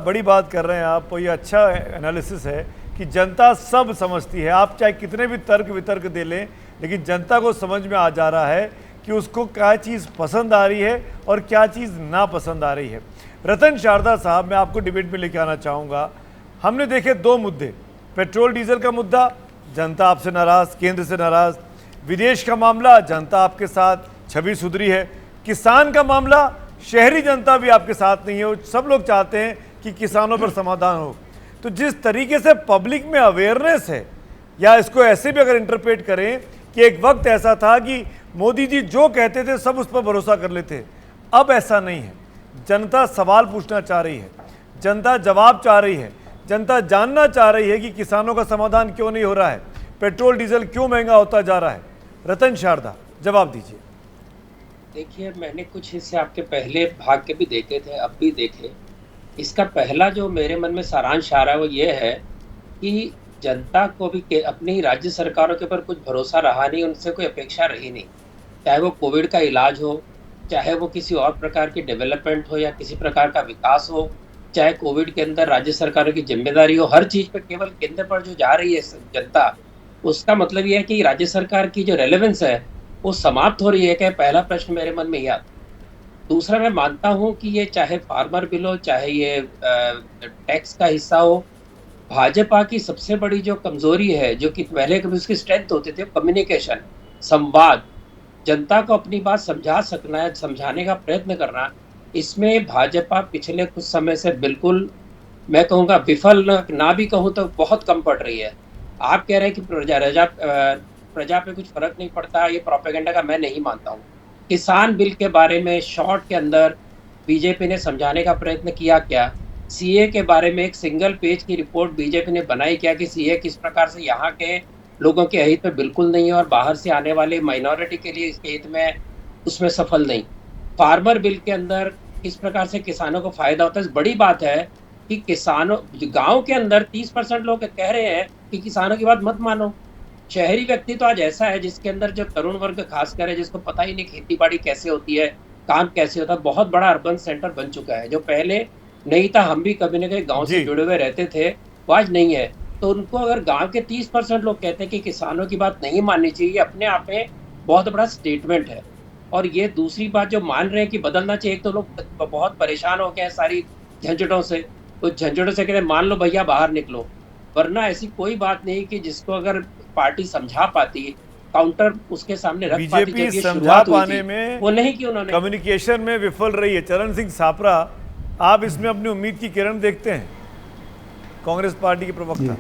F: बड़ी बात कर रहे हैं आप। ये अच्छा एनालिसिस है कि जनता सब समझती है। आप चाहे कितने भी तर्क वितर्क दे लें, लेकिन जनता को समझ में आ जा रहा है कि उसको क्या चीज़ पसंद आ रही है और क्या चीज़ ना पसंद आ रही है। रतन शारदा साहब, मैं आपको डिबेट में लेके आना चाहूँगा। हमने देखे 2 मुद्दे, पेट्रोल डीजल का मुद्दा, जनता आपसे नाराज़, केंद्र से नाराज़। विदेश का मामला, जनता आपके साथ, छवि सुधरी है। किसान का मामला, शहरी जनता भी आपके साथ नहीं है। सब लोग चाहते हैं कि किसानों पर समाधान हो। तो जिस तरीके से पब्लिक में अवेयरनेस है, या इसको ऐसे भी अगर इंटरप्रेट करें कि एक वक्त ऐसा था कि मोदी जी जो कहते थे सब उस पर भरोसा कर लेते, अब ऐसा नहीं है। जनता सवाल पूछना चाह रही है, जनता जवाब चाह रही है, जनता जानना चाह रही है कि किसानों का समाधान क्यों नहीं हो रहा है, पेट्रोल डीजल क्यों महंगा होता जा रहा है। रतन शारदा, जवाब दीजिए।
P: देखिए, मैंने कुछ हिस्से आपके पहले भाग के भी देखे थे, अब भी देखे। इसका पहला जो मेरे मन में सारांश आ रहा है वो ये है कि जनता को भी अपनी राज्य सरकारों के ऊपर कुछ भरोसा रहा नहीं, उनसे कोई अपेक्षा रही नहीं। चाहे वो कोविड का इलाज हो, चाहे वो किसी और प्रकार की डेवलपमेंट हो या किसी प्रकार का विकास हो, चाहे कोविड के अंदर राज्य सरकारों की जिम्मेदारी हो, हर चीज़ पर केवल केंद्र पर जो जा रही है जनता, उसका मतलब ये है कि राज्य सरकार की जो रेलेवेंस है वो समाप्त हो रही है। क्या पहला प्रश्न मेरे मन में यह आता। दूसरा, मैं मानता हूँ कि ये चाहे फार्मर बिल हो, चाहे ये टैक्स का हिस्सा हो, भाजपा की सबसे बड़ी जो कमजोरी है, जो कि पहले कभी उसकी स्ट्रेंथ होती थी, कम्युनिकेशन, संवाद, जनता को अपनी बात समझा सकना है, समझाने का प्रयत्न करना। इसमें भाजपा पिछले कुछ समय से बिल्कुल, मैं कहूँगा विफल ना भी कहूँ तो बहुत कम पड़ रही है। आप कह रहे हैं कि प्रजा पे कुछ फर्क नहीं पड़ता, ये प्रोपेगेंडा का मैं नहीं मानता हूँ। किसान बिल के बारे में शॉर्ट के अंदर बीजेपी ने समझाने का प्रयत्न किया क्या? सीए के बारे में एक सिंगल पेज की रिपोर्ट बीजेपी ने बनाई क्या कि सीए किस प्रकार से यहाँ के लोगों के हित में बिल्कुल नहीं है और बाहर से आने वाले माइनॉरिटी के लिए इसके हित में उसमें सफल नहीं। फार्मर बिल के अंदर किस प्रकार से किसानों को फायदा होता है। बड़ी बात है कि किसानों गांव के अंदर 30% लोग कह रहे हैं कि किसानों की बात मत मानो। शहरी व्यक्ति तो आज ऐसा है जिसके अंदर जो तरुण वर्ग खासकर है, जिसको पता ही नहीं खेती बाड़ी कैसे होती है, काम कैसे होता है। बहुत बड़ा अर्बन सेंटर बन चुका है, जो पहले नहीं था। हम भी कभी न कभी गांव से जुड़े हुए रहते थे, वो आज नहीं है। तो उनको अगर गांव के 30% लोग कहते हैं कि किसानों की बात नहीं माननी चाहिए, अपने आप में बहुत बड़ा स्टेटमेंट है। और ये दूसरी बात जो मान रहे हैं कि बदलना चाहिए, तो लोग बहुत परेशान हो गए हैं सारी झंझटों से। तो झंझटों से कहते हैं मान लो भैया बाहर निकलो, वरना ऐसी कोई बात नहीं कि जिसको अगर पार्टी समझा पाती, काउंटर उसके सामने रख पाती।
F: बीजेपी समझा पाने में
P: वो नहीं कि उन्होंने
F: कम्युनिकेशन में विफल रही है। चरण सिंह सापरा, आप इसमें अपनी उम्मीद की किरण देखते हैं? कांग्रेस पार्टी के प्रवक्ता।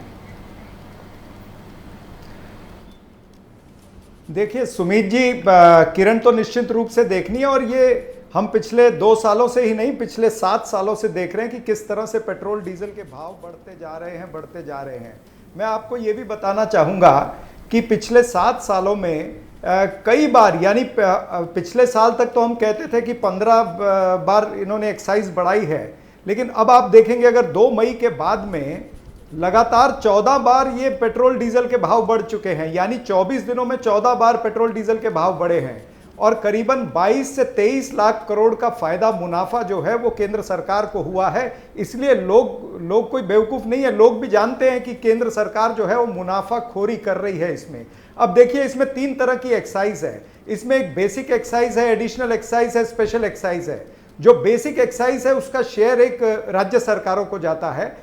Q: देखिए सुमित जी, किरण तो निश्चित रूप से देखनी है, और ये हम पिछले 2 सालों से ही नहीं, पिछले 7 सालों से देख रहे हैं कि किस तरह से पेट्रोल डीजल के भाव बढ़ते जा रहे हैं। मैं आपको ये भी बताना चाहूँगा कि पिछले 7 सालों में कई बार, यानी पिछले साल तक तो हम कहते थे कि 15 बार इन्होंने एक्साइज बढ़ाई है, लेकिन अब आप देखेंगे अगर 2 मई के बाद में लगातार 14 बार ये पेट्रोल डीजल के भाव बढ़ चुके हैं, यानी 24 दिनों में 14 बार पेट्रोल डीजल के भाव बढ़े हैं, और करीबन 22 से 23 लाख करोड़ का फायदा, मुनाफा जो है वो केंद्र सरकार को हुआ है। इसलिए लोग कोई बेवकूफ़ नहीं है, लोग भी जानते हैं कि केंद्र सरकार जो है वो मुनाफाखोरी कर रही है इसमें। अब देखिए, इसमें 3 तरह की एक्साइज है। इसमें एक बेसिक एक्साइज है, एडिशनल एक्साइज है, स्पेशल एक्साइज है। जो बेसिक एक्साइज है उसका शेयर एक राज्य सरकारों को जाता है।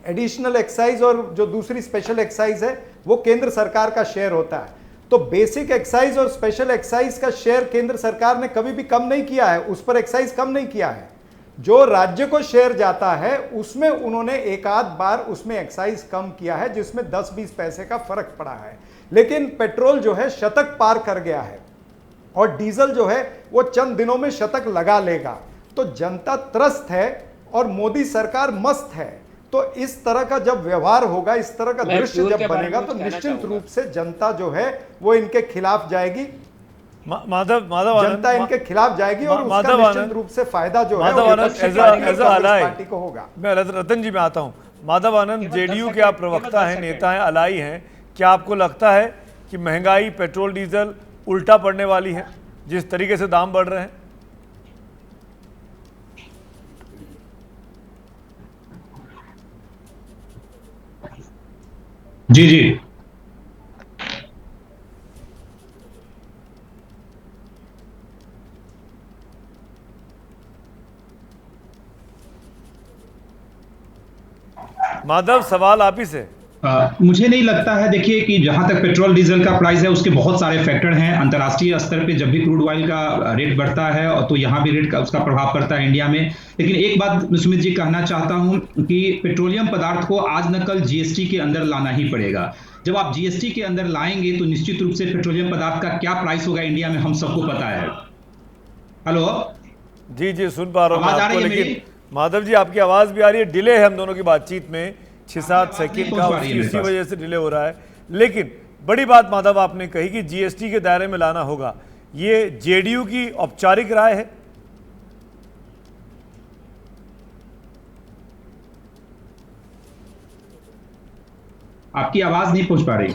Q: एडिशनल एक्साइज और जो दूसरी स्पेशल एक्साइज है वो केंद्र सरकार का शेयर होता है। तो बेसिक एक्साइज और स्पेशल एक्साइज का शेयर केंद्र सरकार ने कभी भी कम नहीं किया है, उस पर एक्साइज कम नहीं किया है। जो राज्य को शेयर जाता है उसमें उन्होंने एक आध बार उसमें एक्साइज कम किया है, जिसमें 10-20 पैसे का फर्क पड़ा है। लेकिन पेट्रोल जो है शतक पार कर गया है, और डीजल जो है वो चंद दिनों में शतक लगा लेगा। तो जनता त्रस्त है और मोदी सरकार मस्त है। तो इस तरह का जब व्यवहार होगा, इस तरह का दृश्य जब बनेगा, तो निश्चित रूप से जनता जो है वो इनके खिलाफ जाएगी।
F: माधव
Q: जनता इनके खिलाफ जाएगी, और उसका निश्चित रूप से फायदा जो है पार्टी को होगा।
F: मैं रतन जी में आता हूं। माधव आनंद, जेडीयू के आप प्रवक्ता हैं, नेता हैं, अलाई हैं, क्या आपको लगता है कि महंगाई, पेट्रोल डीजल उल्टा पड़ने वाली है जिस तरीके से दाम बढ़ रहे हैं?
N: जी जी,
F: माधव, सवाल आप ही से।
N: मुझे नहीं लगता है, देखिए कि जहां तक पेट्रोल डीजल का प्राइस है उसके बहुत सारे फैक्टर हैं। अंतर्राष्ट्रीय स्तर पे जब भी क्रूड ऑयल का रेट बढ़ता है तो यहाँ भी रेट का उसका प्रभाव पड़ता है इंडिया में। लेकिन एक बात सुमित जी कहना चाहता हूं कि पेट्रोलियम पदार्थ को आज न कल जीएसटी के अंदर लाना ही पड़ेगा। जब आप जीएसटी के अंदर लाएंगे तो निश्चित रूप से पेट्रोलियम पदार्थ का क्या प्राइस होगा इंडिया में हम सबको पता है। हेलो
F: जी जी, सुन पा रहा हूँ आपको, लेकिन माधव जी आपकी आवाज भी आ रही है। डिले है हम दोनों की बातचीत में 6-7 सेकंड का, इसी वजह से डिले हो रहा है। लेकिन बड़ी बात माधव आपने कही कि जीएसटी के दायरे में लाना होगा, ये जेडीयू की औपचारिक राय है?
N: आपकी आवाज नहीं पहुंच पा रही।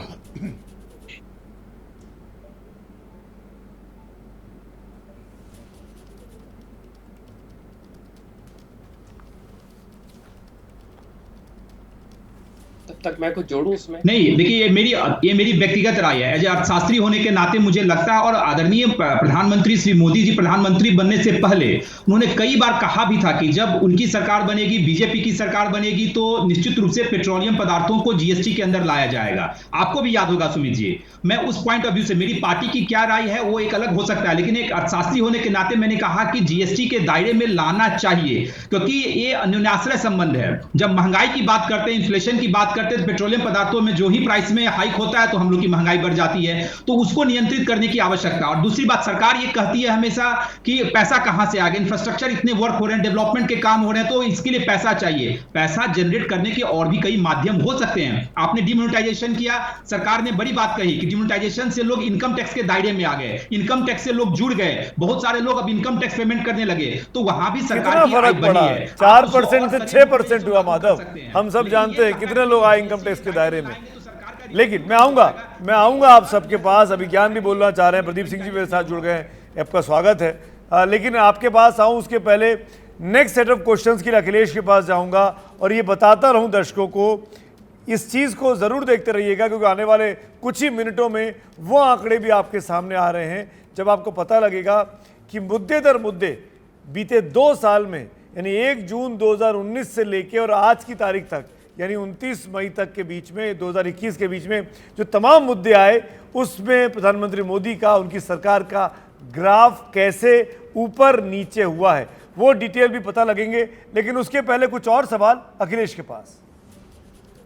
P: तक मैं कुछ जोड़ूं इसमें?
N: नहीं, देखिए ये मेरी व्यक्तिगत राय है। एज अर्थशास्त्री होने के नाते मुझे लगता है, और आदरणीय प्रधानमंत्री श्री मोदी जी प्रधानमंत्री बनने से पहले उन्होंने कई बार कहा भी था कि जब उनकी सरकार बनेगी, बीजेपी की सरकार बनेगी, तो निश्चित रूप से पेट्रोलियम पदार्थों को जीएसटी के अंदर लाया जाएगा। आपको भी याद होगा सुमित जी। मैं उस पॉइंट ऑफ व्यू से, मेरी पार्टी की क्या राय है वो एक अलग हो सकता है, लेकिन एक अर्थशास्त्री होने के नाते मैंने कहा कि जीएसटी के दायरे में लाना चाहिए, क्योंकि ये अन्योन्याश्रय संबंध है। जब महंगाई की बात करते हैं, इन्फ्लेशन की बात करते करते हैं पेट्रोलियम पदार्थों में जो ही प्राइस में हाइक होता है तो हम लोग की महंगाई बढ़ जाती है। तो उसको नियंत्रित करने की आवश्यकता। और दूसरी बात, सरकार ये कहती है हमेशा कि पैसा कहां से आ गया, इंफ्रास्ट्रक्चर इतने वर्क हो रहे हैं, डेवलपमेंट के काम हो रहे हैं, तो इसके लिए पैसा चाहिए। पैसा जनरेट करने के और भी कई माध्यम हो सकते हैं। आपने डिमोनेटाइजेशन किया, सरकार ने बड़ी बात कही कि डिमोनेटाइजेशन से लोग इनकम टैक्स के दायरे में आ गए, इनकम टैक्स से लोग जुड़ गए, बहुत सारे लोग अब इनकम टैक्स पेमेंट करने लगे, तो वहां भी सरकार की आय बढ़ी है।
F: 4% से 6% हुआ माधव, हम सब जानते हैं कितने लोग आए इनकम टैक्स के दायरे में। लेकिन मैं आऊंगा आप सबके पास। अभी ज्ञान भी बोलना चाह रहे हैं, प्रदीप सिंह जी मेरे साथ जुड़ गए हैं, आपका स्वागत है। लेकिन आपके पास आऊं उसके पहले नेक्स्ट सेट ऑफ क्वेश्चंस के लिए अखिलेश के पास जाऊंगा और ये बताता रहूं दर्शकों को, इस चीज़ को ज़रूर देखते रहिएगा क्योंकि आने वाले कुछ ही मिनटों में वो आंकड़े भी आपके सामने आ रहे हैं जब आपको पता लगेगा कि मुद्दे दर मुद्दे बीते 2 साल में, यानी 1 जून 2019 से लेके और आज की तारीख तक, यानी 29 मई तक के बीच में, 2021 के बीच में जो तमाम मुद्दे आए, उसमें प्रधानमंत्री मोदी का, उनकी सरकार का ग्राफ कैसे ऊपर नीचे हुआ है, वो डिटेल भी पता लगेंगे। लेकिन उसके पहले कुछ और सवाल अखिलेश के पास।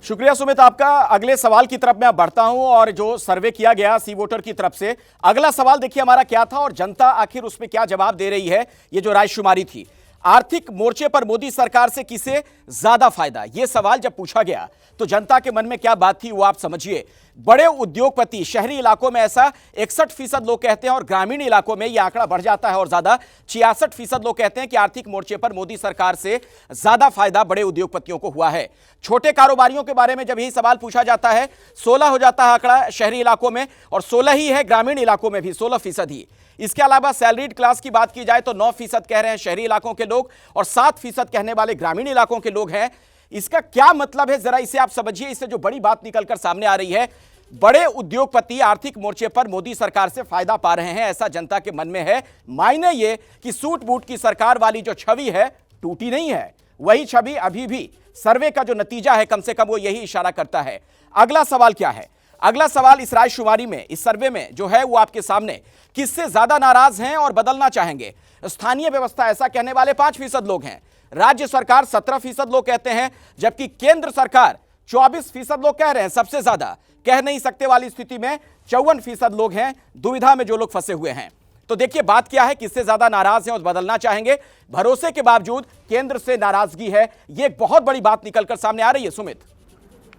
O: शुक्रिया सुमित आपका। अगले सवाल की तरफ मैं बढ़ता हूं और जो सर्वे किया गया सी वोटर की तरफ से, अगला सवाल देखिए हमारा क्या था और जनता आखिर उसमें क्या जवाब दे रही है। ये जो रायशुमारी थी, आर्थिक मोर्चे पर मोदी सरकार से किसे ज्यादा फायदा, यह सवाल जब पूछा गया तो जनता के मन में क्या बात थी वो आप समझिए। बड़े उद्योगपति, शहरी इलाकों में ऐसा 61% लोग कहते हैं और ग्रामीण इलाकों में यह आंकड़ा बढ़ जाता है और ज्यादा 66% लोग कहते हैं कि आर्थिक मोर्चे पर मोदी सरकार से ज्यादा फायदा बड़े उद्योगपतियों को हुआ है। छोटे कारोबारियों के बारे में जब यही सवाल पूछा जाता है 16 हो जाता है आंकड़ा शहरी इलाकों में और 16 ही है ग्रामीण इलाकों में भी, 16% ही। इसके अलावा सैलरीड क्लास की बात की जाए तो 9% कह रहे हैं शहरी इलाकों के लोग और 7% कहने वाले ग्रामीण इलाकों के लोग हैं। इसका क्या मतलब है, जरा इसे आप समझिए। इससे जो बड़ी बात निकलकर सामने आ रही है, बड़े उद्योगपति आर्थिक मोर्चे पर मोदी सरकार से फायदा पा रहे हैं, ऐसा जनता के मन में है। मायने ये कि सूट बूट की सरकार वाली जो छवि है टूटी नहीं है, वही छवि अभी भी सर्वे का जो नतीजा है कम से कम वो यही इशारा करता है। अगला सवाल क्या है? अगला सवाल इस रायशुमारी में, इस सर्वे में जो है वो आपके सामने, किससे ज्यादा नाराज हैं और बदलना चाहेंगे? स्थानीय व्यवस्था ऐसा कहने वाले 5% लोग हैं, राज्य सरकार 17% लोग कहते हैं, जबकि केंद्र सरकार 24% लोग कह रहे हैं। सबसे ज्यादा कह नहीं सकते वाली स्थिति में 54% लोग हैं, दुविधा में जो लोग फंसे हुए हैं। तो देखिए बात क्या है, किससे ज्यादा नाराज हैं और बदलना चाहेंगे। भरोसे के बावजूद केंद्र से नाराजगी है, यह एक बहुत बड़ी बात निकलकर सामने आ रही है। सुमित,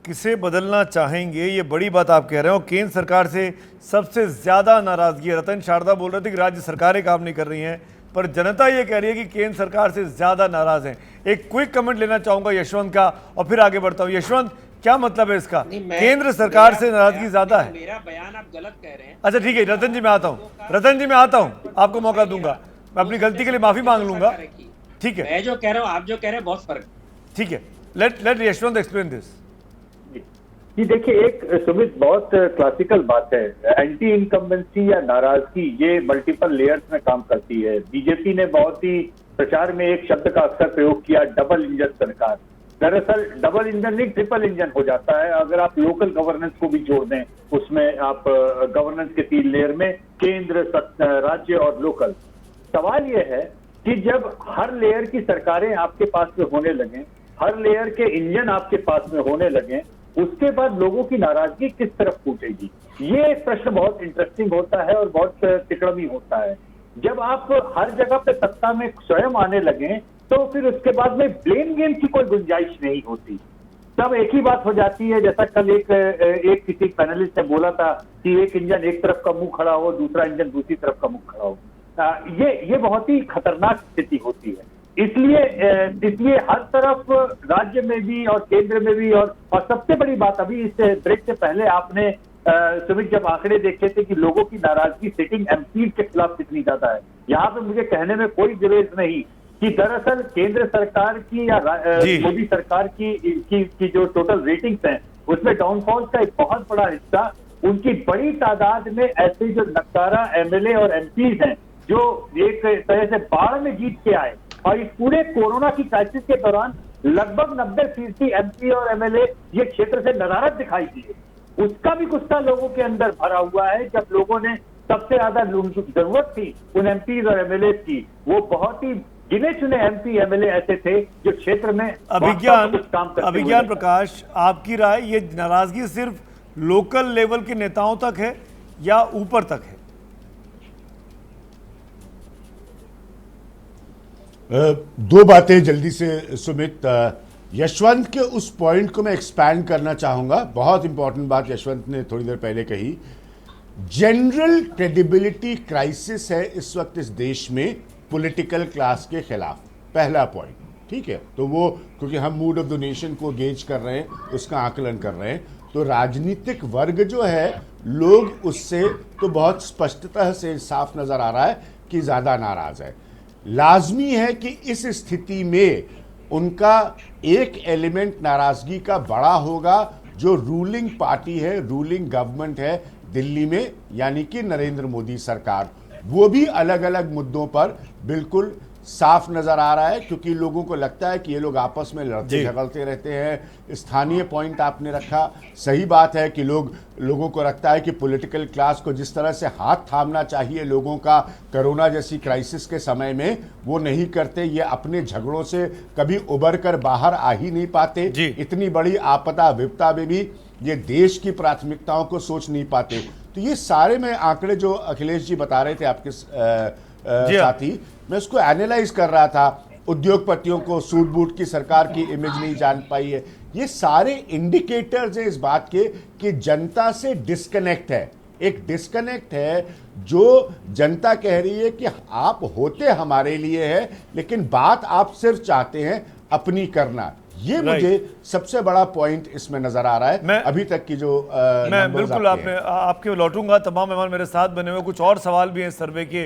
F: किसे बदलना चाहेंगे, ये बड़ी बात आप कह रहे हो। केंद्र सरकार से सबसे ज्यादा नाराजगी है। रतन शारदा बोल रहे थे कि राज्य सरकारें काम नहीं कर रही हैं, पर जनता ये कह रही है कि केंद्र सरकार से ज्यादा नाराज हैं। एक क्विक कमेंट लेना चाहूंगा यशवंत का और फिर आगे बढ़ता हूं। यशवंत, क्या मतलब है इसका? केंद्र सरकार से नाराजगी ज्यादा है?
P: मेरा बयान आप गलत कह रहे हैं।
F: अच्छा ठीक है, रतन जी मैं आता हूँ, रतन जी मैं आता हूँ, आपको मौका दूंगा, मैं अपनी गलती के लिए माफी मांग लूंगा। ठीक है,
P: मैं जो कह रहा हूँ आप जो कह रहे हैं बहुत फर्क।
F: ठीक है, लेट यशवंत एक्सप्लेन दिस।
E: जी देखिए, एक सुमित बहुत क्लासिकल बात है, एंटी इनकम्बेंसी या नाराजगी ये मल्टीपल लेयर्स में काम करती है। बीजेपी ने बहुत ही प्रचार में एक शब्द का अक्सर प्रयोग किया, डबल इंजन सरकार। दरअसल डबल इंजन नहीं, ट्रिपल इंजन हो जाता है अगर आप लोकल गवर्नेंस को भी जोड़ दें उसमें। आप गवर्नेंस के 3 लेयर में केंद्र, राज्य और लोकल। सवाल यह है कि जब हर लेयर की सरकारें आपके पास में होने लगे, हर लेयर के इंजन आपके पास में होने लगे, उसके बाद लोगों की नाराजगी किस तरफ फूटेगी? ये प्रश्न बहुत इंटरेस्टिंग होता है और बहुत तिकड़मी होता है। जब आप हर जगह पे सत्ता में स्वयं आने लगे तो फिर उसके बाद में ब्लेम गेम की कोई गुंजाइश नहीं होती। तब एक ही बात हो जाती है, जैसा कल एक किसी पैनलिस्ट ने बोला था कि एक इंजन एक तरफ का मुंह खड़ा हो, दूसरा इंजन दूसरी तरफ का मुंह खड़ा हो। ये बहुत ही खतरनाक स्थिति होती है। इसलिए हर तरफ राज्य में भी और केंद्र में भी और सबसे बड़ी बात, अभी इस ब्रेक से पहले आपने सुमित जब आंकड़े देखे थे कि लोगों की नाराजगी सिटिंग एमपी के खिलाफ कितनी ज्यादा है, यहाँ पे मुझे कहने में कोई गुरेज नहीं कि दरअसल केंद्र सरकार की या मोदी सरकार की जो टोटल रेटिंग्स हैं उसमें डाउनफॉल का एक बहुत बड़ा हिस्सा उनकी बड़ी तादाद में ऐसे जो नक्कारा एमएलए और एमपीज हैं जो एक तरह से बाढ़ में जीत के आए और इस पूरे कोरोना की क्राइसिस के दौरान लगभग 90% एमपी और एमएलए ये क्षेत्र से नदारत दिखाई दिए। उसका भी गुस्सा लोगों के अंदर भरा हुआ है। जब लोगों ने सबसे ज्यादा जरूरत थी उन एमपीज और एमएलए की, वो बहुत ही गिने चुने एमपी एमएलए ऐसे थे जो क्षेत्र में
F: अभिज्ञान प्रकाश, आपकी राय, ये नाराजगी सिर्फ लोकल लेवल के नेताओं तक है या ऊपर तक है?
R: दो बातें जल्दी से सुमित। यशवंत के उस पॉइंट को मैं एक्सपैंड करना चाहूंगा। बहुत इंपॉर्टेंट बात यशवंत ने थोड़ी देर पहले कही। जनरल क्रेडिबिलिटी क्राइसिस है इस वक्त इस देश में पॉलिटिकल क्लास के खिलाफ, पहला पॉइंट, ठीक है। तो वो क्योंकि हम मूड ऑफ द नेशन को गेज कर रहे हैं, उसका आकलन कर रहे हैं, तो राजनीतिक वर्ग जो है, लोग उससे तो बहुत स्पष्टता से साफ नजर आ रहा है कि ज्यादा नाराज है। लाजमी है कि इस स्थिति में उनका एक एलिमेंट नाराजगी का बड़ा होगा जो रूलिंग पार्टी है, रूलिंग गवर्नमेंट है दिल्ली में, यानी कि नरेंद्र मोदी सरकार। वो भी अलग अलग मुद्दों पर बिल्कुल साफ नजर आ रहा है, क्योंकि लोगों को लगता है कि ये लोग आपस में लड़ते झगड़ते रहते हैं। स्थानीय पॉइंट आपने रखा, सही बात है कि लोगों को लगता है कि पॉलिटिकल क्लास को जिस तरह से हाथ थामना चाहिए लोगों का कोरोना जैसी क्राइसिस के समय में, वो नहीं करते। ये अपने झगड़ों से कभी उबर कर बाहर आ ही नहीं पाते। इतनी बड़ी आपदा विपदा में भी ये देश की प्राथमिकताओं को सोच नहीं पाते। तो ये सारे में आंकड़े जो अखिलेश जी बता रहे थे आपके साथी, मैं उसको एनालाइज कर रहा था। उद्योगपतियों को सूट बूट की सरकार की इमेज नहीं जान पाई है। ये सारे इंडिकेटर्स हैं इस बात के कि जनता से डिस्कनेक्ट है। एक डिस्कनेक्ट है जो जनता कह रही है कि आप होते हमारे लिए है, लेकिन बात आप सिर्फ चाहते हैं अपनी करना। ये मुझे सबसे बड़ा पॉइंट इसमें नजर आ रहा है अभी तक की जो
F: मैं बिल्कुल आपके लौटूंगा। तमाम मेहमान मेरे साथ बने हुए, कुछ और सवाल भी हैं सर्वे के